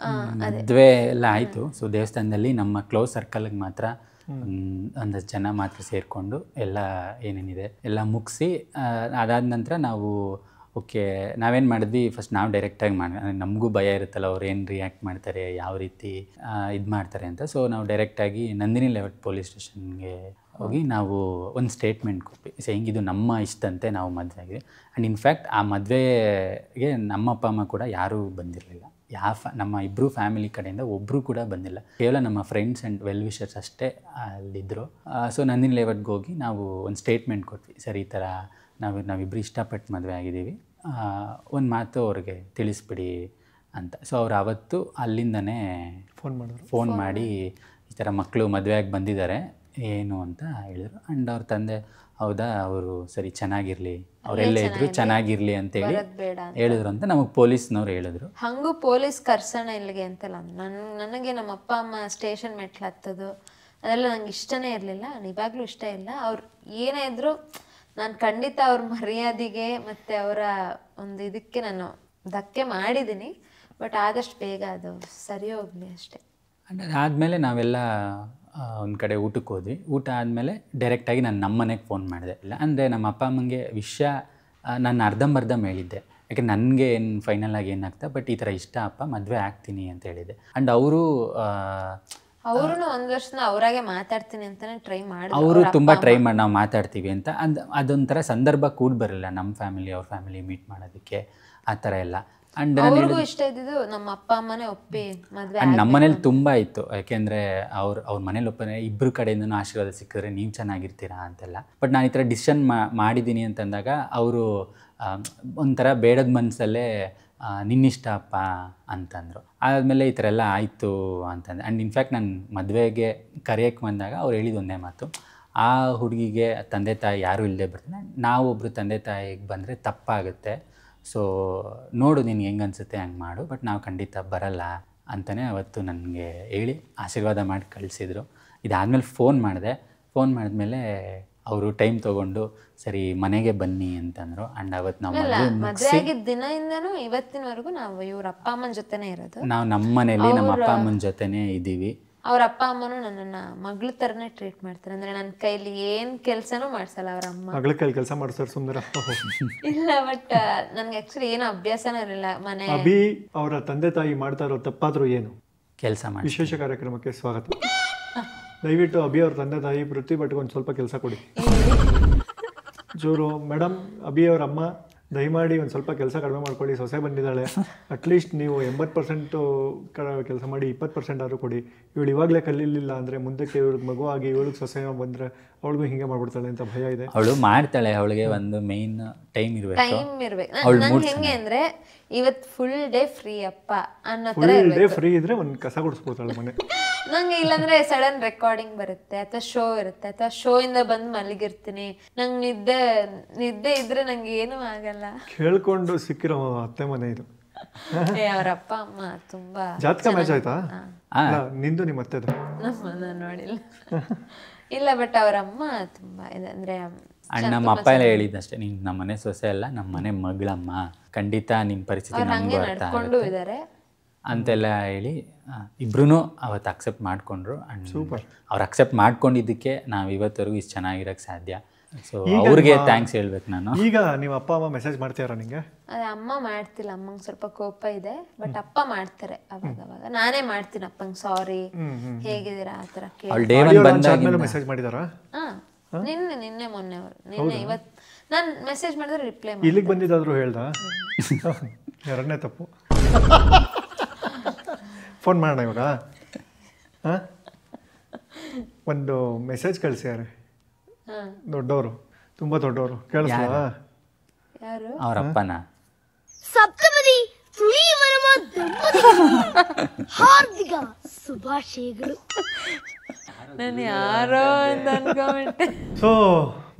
ಮದುವೆ ಎಲ್ಲ ಆಯಿತು. ಸೊ ದೇವಸ್ಥಾನದಲ್ಲಿ ನಮ್ಮ ಕ್ಲೋಸ್ ಸರ್ಕಲ್ಗೆ ಮಾತ್ರ ಒಂದಷ್ಟು ಜನ ಮಾತ್ರ ಸೇರಿಕೊಂಡು ಎಲ್ಲ ಏನೇನಿದೆ ಎಲ್ಲ ಮುಗಿಸಿ ಅದಾದ ನಂತರ ನಾವು ಓಕೆ ನಾವೇನು ಮಾಡಿದ್ವಿ, ಫಸ್ಟ್ ನಾವು ಡೈರೆಕ್ಟಾಗಿ ನಮಗೂ ಭಯ ಇರುತ್ತಲ್ಲ ಅವ್ರು ಏನು ರಿಯಾಕ್ಟ್ ಮಾಡ್ತಾರೆ, ಯಾವ ರೀತಿ ಇದು ಮಾಡ್ತಾರೆ ಅಂತ. ಸೊ ನಾವು ಡೈರೆಕ್ಟಾಗಿ ನಂದಿನಿ ಲೇಔಟ್ ಪೊಲೀಸ್ ಸ್ಟೇಷನ್ಗೆ ಹೋಗಿ ನಾವು ಒಂದು ಸ್ಟೇಟ್ಮೆಂಟ್ ಕೊಟ್ವಿ. ಸೇಯಿಂಗ್ ಇದು ನಮ್ಮ ಇಷ್ಟಂತೆ ನಾವು ಮದುವೆ ಆಗಿದೆ. ಆ್ಯಂಡ್ ಇನ್ಫ್ಯಾಕ್ಟ್ ಆ ಮದುವೆಗೆ ನಮ್ಮ ಅಪ್ಪ ಅಮ್ಮ ಕೂಡ ಯಾರೂ ಬಂದಿರಲಿಲ್ಲ. ನಮ್ಮ ಇಬ್ಬರು ಫ್ಯಾಮಿಲಿ ಕಡೆಯಿಂದ ಒಬ್ಬರು ಕೂಡ ಬಂದಿಲ್ಲ. ಕೇವಲ ನಮ್ಮ ಫ್ರೆಂಡ್ಸ್ ಆ್ಯಂಡ್ ವೆಲ್ ವಿಷರ್ಸ್ ಅಷ್ಟೇ ಅಲ್ಲಿದ್ದರು. ಸೊ ನಂದಿನಿ ಲೇಔಟ್ಗೆ ಹೋಗಿ ನಾವು ಒಂದು ಸ್ಟೇಟ್ಮೆಂಟ್ ಕೊಟ್ವಿ. ಸರಿ ಈ ಥರ ನಾವಿಬ್ಬರು ಇಷ್ಟಪಟ್ಟು ಮದುವೆ ಆಗಿದ್ದೀವಿ, ಒಂದು ಮಾತು ಅವ್ರಿಗೆ ತಿಳಿಸ್ಬಿಡಿ ಅಂತ. ಸೊ ಅವ್ರು ಆವತ್ತು ಅಲ್ಲಿಂದನೇ ಫೋನ್ ಮಾಡಿ ಈ ಥರ ಮಕ್ಕಳು ಮದುವೆಯಾಗಿ ಬಂದಿದ್ದಾರೆ ಏನು ಅಂತ ಹೇಳಿದ್ರು. ಆ್ಯಂಡ್ ಅವ್ರ ತಂದೆ ಹೌದಾ, ಅವರು ಸರಿ ಚೆನ್ನಾಗಿರಲಿ, ಅವರೆಲ್ಲ ಇದ್ರು ಚೆನ್ನಾಗಿರಲಿ ಅಂತೇಳಿ ಹೇಳಿದ್ರು ಅಂತ ನಮಗೆ ಪೊಲೀಸ್ನವ್ರು ಹೇಳಿದ್ರು. ಹಂಗೂ ಪೊಲೀಸ್ ಕರ್ಸೋಣ ಇಲ್ಲಿಗೆ ಅಂತಲ್ಲ. ನನಗೆ ನಮ್ಮ ಅಪ್ಪ ಅಮ್ಮ ಸ್ಟೇಷನ್ ಮೆಟ್ಲು ಹತ್ತೋದು ಅದೆಲ್ಲ ನಂಗೆ ಇಷ್ಟನೇ ಇರಲಿಲ್ಲ, ಇವಾಗಲೂ ಇಷ್ಟ ಇಲ್ಲ. ಅವ್ರು ಏನೇ ಇದ್ರು ನಾನು ಖಂಡಿತ ಅವ್ರ ಮರ್ಯಾದೆಗೆ ಮತ್ತು ಅವರ ಒಂದು ಇದಕ್ಕೆ ನಾನು ಧಕ್ಕೆ ಮಾಡಿದ್ದೀನಿ. ಬಟ್ ಆದಷ್ಟು ಬೇಗ ಅದು ಸರಿ ಹೋಗಲಿ ಅಷ್ಟೇ. ಆದಮೇಲೆ ನಾವೆಲ್ಲ ಒಂದು ಕಡೆ ಊಟಕ್ಕೆ ಹೋದ್ವಿ. ಊಟ ಆದಮೇಲೆ ಡೈರೆಕ್ಟಾಗಿ ನಾನು ನಮ್ಮ ಮನೆಗೆ ಫೋನ್ ಮಾಡಿದೆ. ಇಲ್ಲ ಅಂದರೆ ನಮ್ಮ ಅಪ್ಪ ಅಮ್ಮಂಗೆ ವಿಷಯ ನಾನು ಅರ್ಧಂಬರ್ಧ ಹೇಳಿದ್ದೆ. ಯಾಕೆ ನನಗೆ ಏನು ಫೈನಲ್ ಆಗಿ ಏನಾಗ್ತಾ, ಬಟ್ ಈ ಥರ ಇಷ್ಟ ಅಪ್ಪ, ಮದುವೆ ಆಗ್ತೀನಿ ಅಂತ ಹೇಳಿದೆ. ಆ್ಯಂಡ್ ಅವರು ಒಂದು ವರ್ಷ ಅವರಾಗೆ ಮಾತಾಡ್ತೀನಿ ಅಂತಲೇ ಟ್ರೈ ಮಾಡಿ, ಅವರು ತುಂಬ ಟ್ರೈ ಮಾಡಿ ನಾವು ಮಾತಾಡ್ತೀವಿ ಅಂತ. ಅದೊಂಥರ ಸಂದರ್ಭ ಕೂಡ ಬರಲ್ಲ ನಮ್ಮ ಫ್ಯಾಮಿಲಿ ಅವ್ರ ಫ್ಯಾಮಿಲಿ ಮೀಟ್ ಮಾಡೋದಕ್ಕೆ, ಆ ಥರ ಎಲ್ಲ. ಆ್ಯಂಡ್ ಅವ್ರಿಗೂ ಇಷ್ಟ ಇದ್ದಿದ್ದು ನಮ್ಮ ಅಪ್ಪ ಅಮ್ಮನೇ ಒಪ್ಪಿ ಮದುವೆ. ಆ್ಯಂಡ್ ನಮ್ಮ ಮನೇಲಿ ತುಂಬ ಇತ್ತು, ಯಾಕೆಂದರೆ ಅವ್ರ ಮನೇಲಿ ಒಪ್ಪನೆ ಇಬ್ಬರು ಕಡೆಯಿಂದನೂ ಆಶೀರ್ವಾದ ಸಿಕ್ಕಿದ್ರೆ ನೀವು ಚೆನ್ನಾಗಿರ್ತೀರಾ ಅಂತೆಲ್ಲ. ಬಟ್ ನಾನು ಈ ಥರ ಡಿಸಿಷನ್ ಮಾಡಿದ್ದೀನಿ ಅಂತಂದಾಗ ಅವರು ಒಂಥರ ಬೇಡದ ಮನಸ್ಸಲ್ಲೇ ನಿನ್ನಿಷ್ಟ ಅಪ್ಪ ಅಂತಂದರು. ಆದಮೇಲೆ ಈ ಥರ ಎಲ್ಲ ಆಯಿತು ಅಂತಂದೆ. ಆ್ಯಂಡ್ ಇನ್ಫ್ಯಾಕ್ಟ್ ನಾನು ಮದುವೆಗೆ ಕರೆಯೋಕ್ಕೆ ಬಂದಾಗ ಅವ್ರು ಹೇಳಿದ ಒಂದೇ ಮಾತು, ಆ ಹುಡುಗಿಗೆ ತಂದೆ ತಾಯಿ ಯಾರೂ ಇಲ್ಲದೆ ಬರ್ತಾನೆ, ನಾವೊಬ್ಬರು ತಂದೆ ತಾಯಿಗೆ ಬಂದರೆ ತಪ್ಪಾಗುತ್ತೆ, ಸೊ ನೋಡು ನಿನ್ಗೆ ಹೆಂಗೆ ಅನಿಸುತ್ತೆ ಹಂಗೆ ಮಾಡು, ಬಟ್ ನಾವು ಖಂಡಿತ ಬರಲ್ಲ ಅಂತಲೇ ಅವತ್ತು ನನಗೆ ಹೇಳಿ ಆಶೀರ್ವಾದ ಮಾಡಿ ಕಳಿಸಿದ್ರು. ಇದಾದಮೇಲೆ ಫೋನ್ ಮಾಡಿದ್ಮೇಲೆ ಅವರು ಟೈಮ್ ತೊಗೊಂಡು ಸರಿ ಮನೆಗೆ ಬನ್ನಿ ಅಂತಂದರು. ಆ್ಯಂಡ್ ಅವತ್ತು ನಾವು ಮದುವೆ ಆಗಿದ್ದ ದಿನದಿಂದನೂ ಇವತ್ತಿನವರೆಗೂ ನಾವು ಇವ್ರ ಅಪ್ಪ ಅಮ್ಮನ ಜೊತೆನೇ ಇರೋದು. ನಾವು ನಮ್ಮ ಮನೇಲಿ ನಮ್ಮ ಅಪ್ಪ ಅಮ್ಮನ ಜೊತೆನೇ ಇದ್ದೀವಿ. ಅವ್ರ ಅಪ್ಪ ಅಮ್ಮನೂ ನನ್ನನ್ನು ಮಗಳ ಥರನೇ ಟ್ರೀಟ್ ಮಾಡ್ತಾರೆ. ಅಂದರೆ ನನ್ನ ಕೈಲಿ ಏನು ಕೆಲಸನೂ ಮಾಡಿಸಲ್ಲ ಅವ್ರ ಅಮ್ಮ. ಮಗಳ ಕೈಲಿ ಕೆಲಸ ಮಾಡ್ತಾರೆ ಸುಂದರ? ಇಲ್ಲ, ಬಟ್ ನನಗೆ ಆ್ಯಕ್ಚುಲಿ ಏನೂ ಅಭ್ಯಾಸನೇ ಇರಲಿಲ್ಲ. ಮನೆ ಅಭಿ ಅವರ ತಂದೆ ತಾಯಿ ಮಾಡ್ತಾ ಇರೋ ತಪ್ಪಾದರೂ ಏನು? ಕೆಲಸ ಮಾಡಿ. ವಿಶೇಷ ಕಾರ್ಯಕ್ರಮಕ್ಕೆ ಸ್ವಾಗತ. ದಯವಿಟ್ಟು ಅಭಿ ಅವ್ರ ತಂದೆ ತಾಯಿ ಪೃಥ್ವಿ ಭಟ್ಗೆ ಒಂದು ಸ್ವಲ್ಪ ಕೆಲಸ ಕೊಡಿ ಜೋರು. ಮೇಡಮ್, ಅಭಿ ಅವ್ರ ಅಮ್ಮ ದಯಮಾಡಿ ಒಂದು ಸ್ವಲ್ಪ ಕೆಲಸ ಕಡಿಮೆ ಮಾಡ್ಕೊಳ್ಳಿ, ಸೊಸೆ ಬಂದಿದ್ದಾಳೆ, ಅಟ್ಲೀಸ್ಟ್ ನೀವು 80% ಕೆಲಸ ಮಾಡಿ 20% ಆದರೂ ಕೊಡಿ. ಇವಳು ಇವಾಗಲೇ ಕಲೀಲಿಲ್ಲ ಅಂದರೆ ಮುಂದಕ್ಕೆ ಇವ್ರಿಗೆ ಮಗು ಆಗಿ ಇವಳಿಗೆ ಸೊಸೆ ಬಂದರೆ ಅವಳಿಗೂ ಹಿಂಗೆ ಮಾಡ್ಬಿಡ್ತಾಳೆ ಅಂತ ಭಯ ಇದೆ. ಅವಳು ಮಾಡ್ತಾಳೆ, ಅವಳಿಗೆ ಒಂದು ಮೇನ್ ಟೈಮ್ ಇರಬೇಕು. ನಂಗೆ ಹೆಂಗೆ ಅಂದರೆ ಇವತ್ತು ಫುಲ್ ಡೇ ಫ್ರೀ ಅಪ್ಪ ಅನ್ನೋ ಥರ. ಫುಲ್ ಡೇ ಫ್ರೀ ಇದ್ರೆ ಒಂದು ಕಸ ಗುಡಿಸ್ಬೋತಾಳೆ ಮನೆ. ನಂಗೆ ಇಲ್ಲಾಂದ್ರೆ ಸಡನ್ ರೆಕಾರ್ಡಿಂಗ್ ಬರುತ್ತೆ ಅಥವಾ ಶೋ ಇರುತ್ತೆ ಅಥವಾ ಶೋ ಇಂದ ಬಂದು ಮಲಗಿರ್ತೀನಿ. ನಂಗೆ ನಿದ್ದೆ ಇದ್ರೆ ನಂಗೆ ಏನೂ ಆಗಲ್ಲ. ಕೇಳ್ಕೊಂಡು ಸಿಕ್ಕಿರೋ ಅತ್ತೆ ಮನೆ ಇದು. ಅವ್ರ ಅಪ್ಪ ಅಮ್ಮ ತುಂಬಾ ಜಾತಕ ಮ್ಯಾಚ್ ಆಯ್ತಾ? ನಿಂದು ನಿಮ್ಮ ಅತ್ತೆದು? ನಾನು ನೋಡಿಲ್ಲ. ಇಲ್ಲ, ಬಟ್ ಅವ್ರ ಅಮ್ಮ ತುಂಬಾ ಇದೆ. ಅಂದ್ರೆ ನಮ್ಮ ಅಪ್ಪ ಎಲ್ಲ ಹೇಳಿದ್ದಷ್ಟೇ, ನೀನು ನಮ್ಮ ಮನೆ ಸೊಸೆ ಅಲ್ಲ, ನಮ್ಮ ಮನೆ ಮಗಳಮ್ಮ, ಖಂಡಿತ ನಿನ್ನ ಪರಿಸ್ಥಿತಿ ನಮಗೂ ಅರ್ಥ ಆಗುತ್ತೆ ಅಂತೆಲ್ಲ ಹೇಳಿ ಇಬ್ರು ಅವತ್ತು ಅಕ್ಸೆಪ್ಟ್ ಮಾಡಿಕೊಂಡ್ರು. And super. ಅವ್ರು ಅಕ್ಸೆಪ್ಟ್ ಮಾಡ್ಕೊಂಡಿದ್ದಕ್ಕೆ ನಾವು ಇವತ್ತವರೆಗೂ ಇಷ್ಟು ಚೆನ್ನಾಗಿರೋಕ್ಕೆ ಸಾಧ್ಯ. ಸೊ ಅವ್ರಿಗೆ ಥ್ಯಾಂಕ್ಸ್ ಹೇಳ್ಬೇಕು ನಾನು. ಈಗ ನಿಮ್ಮ ಅಪ್ಪ ಅಮ್ಮ ಮೆಸೇಜ್ ಮಾಡ್ತೀರಾ ನಿಂಗೆ? ಅದೇ ಅಮ್ಮ ಮಾಡ್ತಿಲ್ಲ, ಅಮ್ಮಂಗೆ ಸ್ವಲ್ಪ ಕೋಪ ಇದೆ, ಬಟ್ ಅಪ್ಪ ಮಾಡ್ತಾರೆ ಅವಾಗ. ನಾನೇ ಮಾಡ್ತೀನಿ ಅಪ್ಪಂಗೆ ಸಾರಿ ಹೇಗಿದ್ದೀರಾ ಆ ಥರ ಕೇಳಿ. ಮೆಸೇಜ್ ಮಾಡಿದಾರಾ? ನಿನ್ನೆ ಮೊನ್ನೆ ಅವರು ನಿನ್ನೆ ಇವತ್ತು ನಾನು ಮೆಸೇಜ್ ಮಾಡಿದ್ರೆ ರಿಪ್ಲೈ ಮಾಡಿ. ಇಲ್ಲಿಗೆ ಬಂದಿದ್ದಾದ್ರು ಹೇಳ್ದ? ಎರಡನೇ ತಪ್ಪು. ಫೋನ್ ಮಾಡೋಣ ಇವಾಗ. ಒಂದು ಮೆಸೇಜ್ ಕಳಿಸ್ಯಾರೆ ದೊಡ್ಡವರು, ತುಂಬ ದೊಡ್ಡವರು. ಕೇಳಿಸ್ತಾ? ಅವ್ರ ಅಪ್ಪನ ಸಪ್ತಪದಿ ಹಾರ್ದಿಕ ಶುಭಾಶಯಗಳು. ನಾನು ಯಾರೋ ಅಂತ ಅನ್ಕೊಂಬಿಟ್ಟೆ. ಸೊ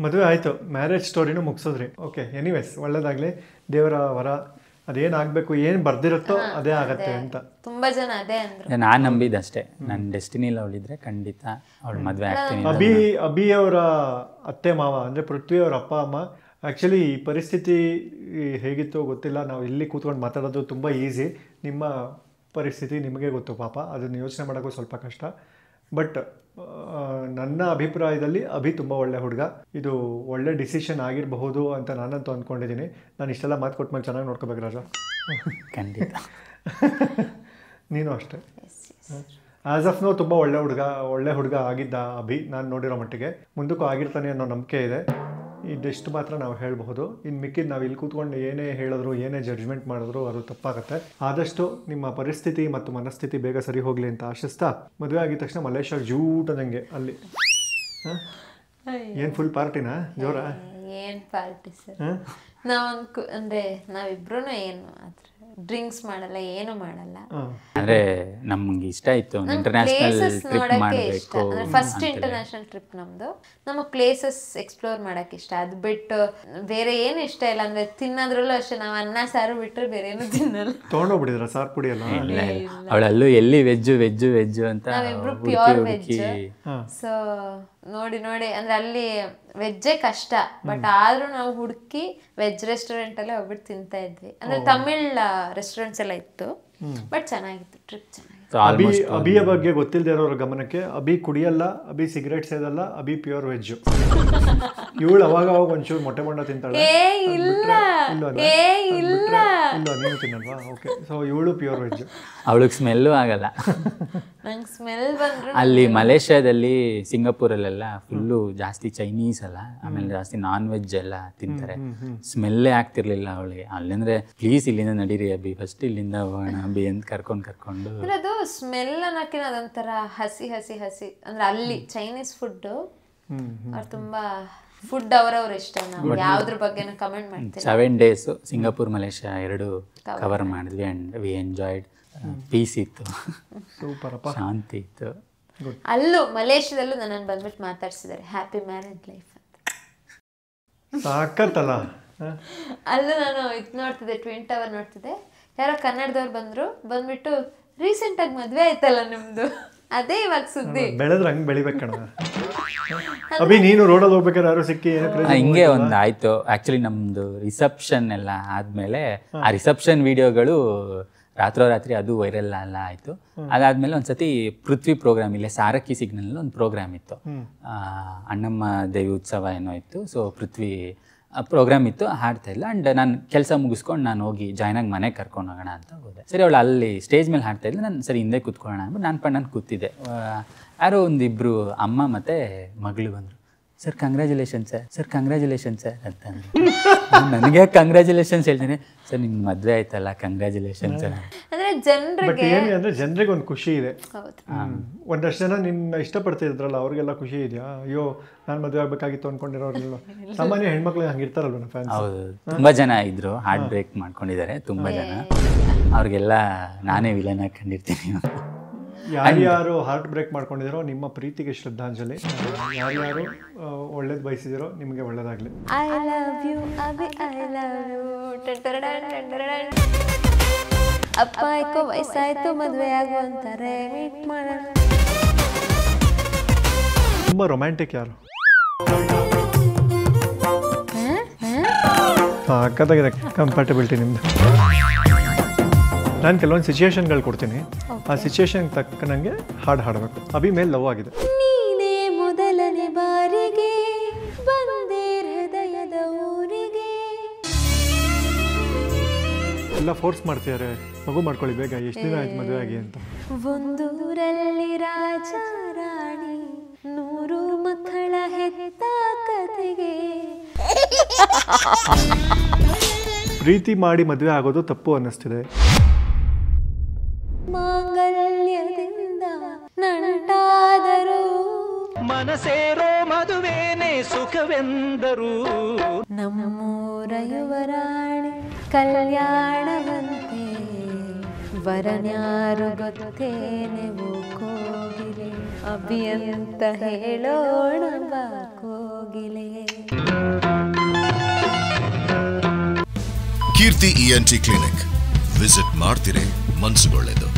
ಮದುವೆ ಆಯಿತು, ಮ್ಯಾರೇಜ್ ಸ್ಟೋರಿನೂ ಮುಗಿಸಿದ್ರಿ. ಓಕೆ, ಎನಿವೇಸ್ ಒಳ್ಳೇದಾಗಲಿ. ದೇವರ ವರ ಅದೇನಾಗಬೇಕು, ಏನು ಬರ್ದಿರುತ್ತೋ ಅದೇ ಆಗತ್ತೆ ಅಂತ ತುಂಬಾ ಜನ ಅದೇ ಅಂದ್ರು. ನಾನು ನಂಬಿದ್ದಷ್ಟೇ, ನನ್ನ ಡೆಸ್ಟಿನಿಲಿ ಅವಳಿದ್ರೆ ಖಂಡಿತ ಅವಳು ಮದುವೆ ಆಗ್ತೀನಿ. ಅಭಿ ಅವರ ಅತ್ತೆ ಮಾವ ಅಂದರೆ ಪೃಥ್ವಿ ಅವರ ಅಪ್ಪ ಅಮ್ಮ ಆ್ಯಕ್ಚುಲಿ ಈ ಪರಿಸ್ಥಿತಿ ಹೇಗಿತ್ತು ಗೊತ್ತಿಲ್ಲ. ನಾವು ಇಲ್ಲಿ ಕೂತ್ಕೊಂಡು ಮಾತಾಡೋದು ತುಂಬ ಈಸಿ. ನಿಮ್ಮ ಪರಿಸ್ಥಿತಿ ನಿಮಗೆ ಗೊತ್ತು ಪಾಪ, ಅದನ್ನು ಯೋಚನೆ ಮಾಡೋಕ್ಕೂ ಸ್ವಲ್ಪ ಕಷ್ಟ. ಬಟ್ ನನ್ನ ಅಭಿಪ್ರಾಯದಲ್ಲಿ ಅಭಿ ತುಂಬ ಒಳ್ಳೆ ಹುಡುಗ. ಇದು ಒಳ್ಳೆ ಡಿಸಿಷನ್ ಆಗಿರಬಹುದು ಅಂತ ನಾನಂತೂ ಅಂದ್ಕೊಂಡಿದ್ದೀನಿ. ನಾನು ಇಷ್ಟೆಲ್ಲ ಮಾತು ಕೊಟ್ಮೇಲೆ ಚೆನ್ನಾಗಿ ನೋಡ್ಕೋಬೇಕು ರಾಜ. ಖಂಡಿತ. ನೀನು ಅಷ್ಟೇ. ಆ್ಯಸ್ ಆಫ್ ನೋ ತುಂಬ ಒಳ್ಳೆ ಹುಡುಗ ಆಗಿದ್ದ ಅಭಿ, ನಾನು ನೋಡಿರೋ ಮಟ್ಟಿಗೆ. ಮುಂದಕ್ಕೂ ಆಗಿರ್ತಾನೆ ಅನ್ನೋ ನಂಬಿಕೆ ಇದೆ. ಇದೆಷ್ಟು ಮಾತ್ರ ನಾವು ಹೇಳಬಹುದು. ಇನ್ನು ಮಿಕ್ಕಿದ್ದು ನಾವು ಇಲ್ಲಿ ಕೂತ್ಕೊಂಡು ಏನೇ ಹೇಳಿದ್ರು, ಏನೇ ಜಡ್ಜ್ಮೆಂಟ್ ಮಾಡಿದ್ರು ಅದು ತಪ್ಪಾಗುತ್ತೆ. ಆದಷ್ಟು ನಿಮ್ಮ ಪರಿಸ್ಥಿತಿ ಮತ್ತು ಮನಸ್ಥಿತಿ ಬೇಗ ಸರಿ ಹೋಗಲಿ ಅಂತ ಆಶಿಸ್ತಾ, ಮದುವೆ ಆಗಿದ ತಕ್ಷಣ ಮಲೇಷ್ಯಾಗೆ ಜೂಟದಂಗೆ ಅಲ್ಲಿ ಏನು ಫುಲ್ ಪಾರ್ಟಿನಾ? ಜೋರ? ಏನು ಪಾರ್ಟಿ ಸರ್. ನಾವೊಂದು ಅಂದರೆ ನಾವಿಬ್ರು ಏನು ಡ್ರಿಂಕ್ಸ್ ಮಾಡಲ್ಲ, ಏನು ಮಾಡಲ್ಲ. ಅಂದ್ರೆ ನಮ್ಗೆ ಇಷ್ಟ ಇತ್ತು ಇಂಟರ್ನ್ಯಾಷನಲ್ ಟ್ರಿಪ್ ಮಾಡಬೇಕು. ಫಸ್ಟ್ ಇಂಟರ್ನ್ಯಾಷನಲ್ ಟ್ರಿಪ್ ನಮ್ದು. ನಮಗೆ ಪ್ಲೇಸಸ್ ಎಕ್ಸ್ಪ್ಲೋರ್ ಮಾಡಕ್ಕೆ ಇಷ್ಟ. ಅದು ಬಿಟ್ಟು ಬೇರೆ ಏನು ಇಷ್ಟ ಇಲ್ಲ. ಅಂದ್ರೆ ತಿನ್ನೋದ್ರಲ್ಲೂ ಅಷ್ಟೇ, ನಾವು ಅನ್ನ ಸಾರು ಬಿಟ್ಟರೆ ಬೇರೆ ಏನು ತಿನ್ನಲ್ಲ. ತೊಗೊಂಡೋಗ್ಬಿಟ್ಟಿದ್ರ ಸಾರು ಪುಡಿ ಎಲ್ಲ? ಅವಳಲ್ಲೂ ಎಲ್ಲಿ ವೆಜ್ಜು ಅಂತ ನಾವಿಬ್ರು ಪ್ಯೂರ್ ವೆಜ್. ಸೊ ನೋಡಿ ಅಂದ್ರೆ ಅಲ್ಲಿ ವೆಜ್ಜೇ ಕಷ್ಟ, ಬಟ್ ಆದ್ರೂ ನಾವು ಹುಡುಕಿ ವೆಜ್ ರೆಸ್ಟೋರೆಂಟ್ ಅಲ್ಲೇ ಹೋಗ್ಬಿಟ್ಟು ತಿಂತಾ ಇದ್ವಿ. ಅಂದ್ರೆ ತಮಿಳ್ ರೆಸ್ಟೋರೆಂಟ್ಸ್ ಎಲ್ಲ ಇತ್ತು, ಬಟ್ ಚೆನ್ನಾಗಿತ್ತು, ಟ್ರಿಪ್ ಚೆನ್ನಾಗಿತ್ತು. ಅಭಿಯ ಬಗ್ಗೆ ಗೊತ್ತಿಲ್ಲದೆ ಇರೋರ ಗಮನಕ್ಕೆ, ಅಭಿ ಕುಡಿಯಲ್ಲ, ಅಭಿ ಸಿಗರೇಟ್ ಸೇದಲ್ಲ, ಅಭಿ ಪ್ಯೂರ್ ವೆಜ್. ಇವಳು ಅವಾಗ ಒಂಚೂರು ಮೊಟ್ಟೆ ಬಣ್ಣ ತಿಂತಾಳೆ. ನೀವು ತಿನ್ನಲ್ವಾ? ಓಕೆ, ಸೊ ಇವಳು ಪ್ಯೂರ್ ವೆಜ್. ಅವಳಿಗೆ ಸ್ಮೆಲ್ಲು ಆಗಲ್ಲ. ನಂಗೆ ಸ್ಮೆಲ್ ಬಂದ್ರು ಅಲ್ಲಿ ಮಲೇಷ್ಯಾದಲ್ಲಿ, ಸಿಂಗಾಪುರಲ್ಲೆಲ್ಲ ಫುಲ್ಲು ಜಾಸ್ತಿ ಚೈನೀಸ್ ಅಲ್ಲ, ಆಮೇಲೆ ಜಾಸ್ತಿ ನಾನ್ ವೆಜ್ ಎಲ್ಲ ತಿಂತಾರೆ. ಸ್ಮೆಲ್ಲೇ ಆಗ್ತಿರ್ಲಿಲ್ಲ ಅವಳಿಗೆ. ಅಲ್ಲಿಂದ್ರೆ ಪ್ಲೀಸ್ ಇಲ್ಲಿಂದ ನಡೀರಿ ಅಭಿ, ಫಸ್ಟ್ ಇಲ್ಲಿಂದ ಹೋಗೋಣ ಅಭಿ ಅಂತ ಕರ್ಕೊಂಡು ಅದು ಸ್ಮೆಲ್ ಅನ್ನೋಕಿನ ಅದೊಂಥರ ಹಸಿ ಹಸಿ ಹಸಿ. ಅಂದ್ರೆ ಅಲ್ಲಿ ಚೈನೀಸ್ ಫುಡ್ ಅವ್ರು ತುಂಬಾ ಫುಡ್ ಅವರವ್ರ ಇಷ್ಟ. ನಾವು ಯಾವ್ದ್ರ ಬಗ್ಗೆ ಕಮೆಂಟ್ ಮಾಡ್ತೀವಿ. 7 days ಸಿಂಗಾಪುರ್ ಮಲೇಷ್ಯಾ 2 ಕವರ್ ಮಾಡಿದ್ವಿ ಅಂಡ್ ವಿ ಎಂಜಾಯ್ಡ್. ಪೀಸ್ ಇತ್ತು, ಸೂಪರ್ ಅಪ್ಪ, ಶಾಂತಿ ಇತ್ತು. ಅಲ್ಲೂ ಮಲೇಷ್ಯಾದಲ್ಲೂ ನನ್ನನ್ನು ಬಂದ್ಬಿಟ್ಟು ಮಾತಾಡ್ಸಿದ್ದಾರೆ, ಹ್ಯಾಪಿ ಮ್ಯಾರೇಜ್ ಲೈಫ್ ಅಂತ. ಸಾಕತ್ತಲ್ಲ. ಅಲ್ಲೂ ನಾನು ಇದು ನೋಡ್ತಿದ್ದೆ, ಟ್ವಿನ್ ಟವರ್ ನೋಡ್ತಿದ್ದೆ, ಯಾರೋ ಕನ್ನಡದವ್ರು ಬಂದ್ಬಿಟ್ಟು ರೀಸೆಂಟ್ ಆಗಿ ಮದ್ವೆ ಆಯ್ತಲ್ಲ ನಿಮ್ದು, ಅದೇ ಇವಾಗ ಸುದ್ದಿ. ಬೆಳೆದ್ರೆ ಹಂಗೆ ಬೆಳಿಬೇಕಣ. ಅಭಿ ನೀನು ರೋಡಲ್ಲಿ ಹೋಗ್ಬೇಕಾದ್ರೆ ಯಾರು ಸಿಕ್ಕಿ ಹಿಂಗೆ ಒಂದು ಆಯ್ತು. ಆಕ್ಚುಲಿ ನಮ್ದು ರಿಸೆಪ್ಷನ್ ಎಲ್ಲ ಆದ್ಮೇಲೆ ಆ ರಿಸೆಪ್ಷನ್ ವಿಡಿಯೋಗಳು ರಾತ್ರೋರಾತ್ರಿ ಅದು ವೈರಲ್ ಎಲ್ಲ ಆಯ್ತು. ಅದಾದ್ಮೇಲೆ ಒಂದ್ಸತಿ ಪೃಥ್ವಿ ಪ್ರೋಗ್ರಾಮ್, ಇಲ್ಲೇ ಸಾರಕ್ಕಿ ಸಿಗ್ನಲ್ ಒಂದು ಪ್ರೋಗ್ರಾಮ್ ಇತ್ತು, ಅಣ್ಣಮ್ಮ ದೇವಿ ಉತ್ಸವ ಏನೋ ಇತ್ತು. ಸೊ ಪೃಥ್ವಿ ಪ್ರೋಗ್ರಾಮ್ ಇತ್ತು, ಹಾಡ್ತಾ ಇಲ್ಲ. ಆ್ಯಂಡ್ ನಾನು ಕೆಲಸ ಮುಗಿಸ್ಕೊಂಡು ನಾನು ಹೋಗಿ ಜಾಯ್ನ್ ಆಗಿ ಮನೆಗೆ ಕರ್ಕೊಂಡು ಹೋಗೋಣ ಅಂತ ಹೋದೆ. ಸರಿ, ಅವಳು ಅಲ್ಲಿ ಸ್ಟೇಜ್ ಮೇಲೆ ಹಾಡ್ತಾ ಇದ್ಲು, ನಾನು ಸರಿ ಹಿಂದೆ ಕೂತ್ಕೊಳ್ಳೋಣ ಅಂದ್ಬಿಟ್ಟು ನಾನು ಕೂತಿದ್ದೆ. ಯಾರೋ ಒಂದಿಬ್ಬರು ಅಮ್ಮ ಮತ್ತು ಮಗಳು ಬಂದರು. ಸರ್ ಕಂಗ್ರ್ಯಾಚುಲೇಷನ್ ಸರ್ ಅಂತಂದ್ರೆ, ನನಗೆ ಕಂಗ್ರ್ಯಾಚುಲೇಷನ್ಸ್ ಹೇಳ್ತೀನಿ. ಸರ್ ನಿಮ್ಮ ಮದುವೆ ಆಯ್ತಲ್ಲ, ಕಂಗ್ರ್ಯಾಚುಲೇಷನ್ ಸರ್. ಅಂದ್ರೆ ಜನರಿಗೆ ಅಂದರೆ ಜನರಿಗೆ ಒಂದು ಖುಷಿ ಇದೆ. ಒಂದಷ್ಟು ಜನ ನಿನ್ನ ಇಷ್ಟಪಡ್ತಿದ್ರಲ್ಲ, ಅವ್ರಿಗೆಲ್ಲ ಖುಷಿ ಇದೆಯಾ? ಅಯ್ಯೋ ನಾನು ಮದುವೆ ಆಗಬೇಕಾಗಿತ್ತು ಅಂದ್ಕೊಂಡಿರೋರಿಲ್ಲ. ಸಾಮಾನ್ಯ ಹೆಣ್ಮಕ್ಳು ಹಂಗಿರ್ತಾರಲ್ವ ಫ್ಯಾನ್ಸ್. ಹೌದು, ತುಂಬ ಜನ ಇದ್ರು, ಹಾರ್ಟ್ ಬ್ರೇಕ್ ಮಾಡ್ಕೊಂಡಿದ್ದಾರೆ ತುಂಬ ಜನ. ಅವ್ರಿಗೆಲ್ಲ ನಾನೇ ವಿಲನ್ ಆಗಿ ಕಂಡಿರ್ತೀನಿ. ಯಾರ್ಯಾರು ಹಾರ್ಟ್ ಬ್ರೇಕ್ ಮಾಡ್ಕೊಂಡಿದ್ದೀರೋ ನಿಮ್ಮ ಪ್ರೀತಿಗೆ ಶ್ರದ್ಧಾಂಜಲಿ. ಯಾರ್ಯಾರು ಒಳ್ಳೇದು ಬಯಸಿದಿರೋ ನಿಮಗೆ ಒಳ್ಳೇದಾಗಲಿ. I love you Abhi, I love you. ಅಪ್ಪ ಯಾಕೋ ವಯಸ್ಸಾಯ್ತು, ಮದುವೆ ಆಗು ಅಂತಾರೆ, ಮೀಟ್ ಮಾಡೋಣ. ತುಂಬ ರೊಮ್ಯಾಂಟಿಕ್ ಯಾರು? ಅಕ್ಕದಾಗಿದೆ ಕಂಫರ್ಟಬಿಲಿಟಿ ನಿಮ್ದು. ನಾನು ಕೆಲವೊಂದು ಸಿಚುಯೇಷನ್ಗಳು ಕೊಡ್ತೀನಿ, ಆ ಸಿಚುಯೇಷನ್ ತಕ್ಕನಂಗೆ ಹಾಡಬೇಕು. ಅಭಿ ಮೇಲೆ ಲವ್ ಆಗಿದೆ. ನೀನೇ ಮೊದಲನೇ ಬಾರಿಗೆ ಬಂದೆ ಹೃದಯದ ಊರಿಗೆ. ಎಲ್ಲ ಫೋರ್ಸ್ ಮಾಡ್ತಿದ್ದಾರೆ, ಮಗು ಮಾಡ್ಕೊಳ್ಳಿ ಬೇಗ, ಎಷ್ಟು ದಿನ ಆಯ್ತು ಮದುವೆ ಆಗಿ ಅಂತ. ಒಂದೂರಲ್ಲಿ ರಾಜ ರಾಣಿ 100 ಮಕ್ಕಳ ಹೆತ್ತ ಕತೆಗೆ. ಪ್ರೀತಿ ಮಾಡಿ ಮದುವೆ ಆಗೋದು ತಪ್ಪು ಅನ್ನಿಸ್ತಿದೆ. ಮಾಂಗಲ್ಯದಿಂದ ನಂಟಾದರು ಮನಸೇರೋ ಮದುವೇನೆ ಸುಖವೆಂದರು. ನಮ್ಮೂರ ಯುವರಾಣಿ ಕಲ್ಯಾಣವಂತೆ, ವರನ್ಯಾರು ಗೊತ್ತೇನೆ ಕೋಗಿಲೆ, ಅಭಿ ಅಂತ ಹೇಳೋಣ ಬಾ ಕೋಗಿಲೆ. ಕೀರ್ತಿ ENT ಕ್ಲಿನಿಕ್ ವಿಸಿಟ್ ಮಾಡ್ತಿರೇ ಮನ್ಸುಗೊಳ್ಳೆದು.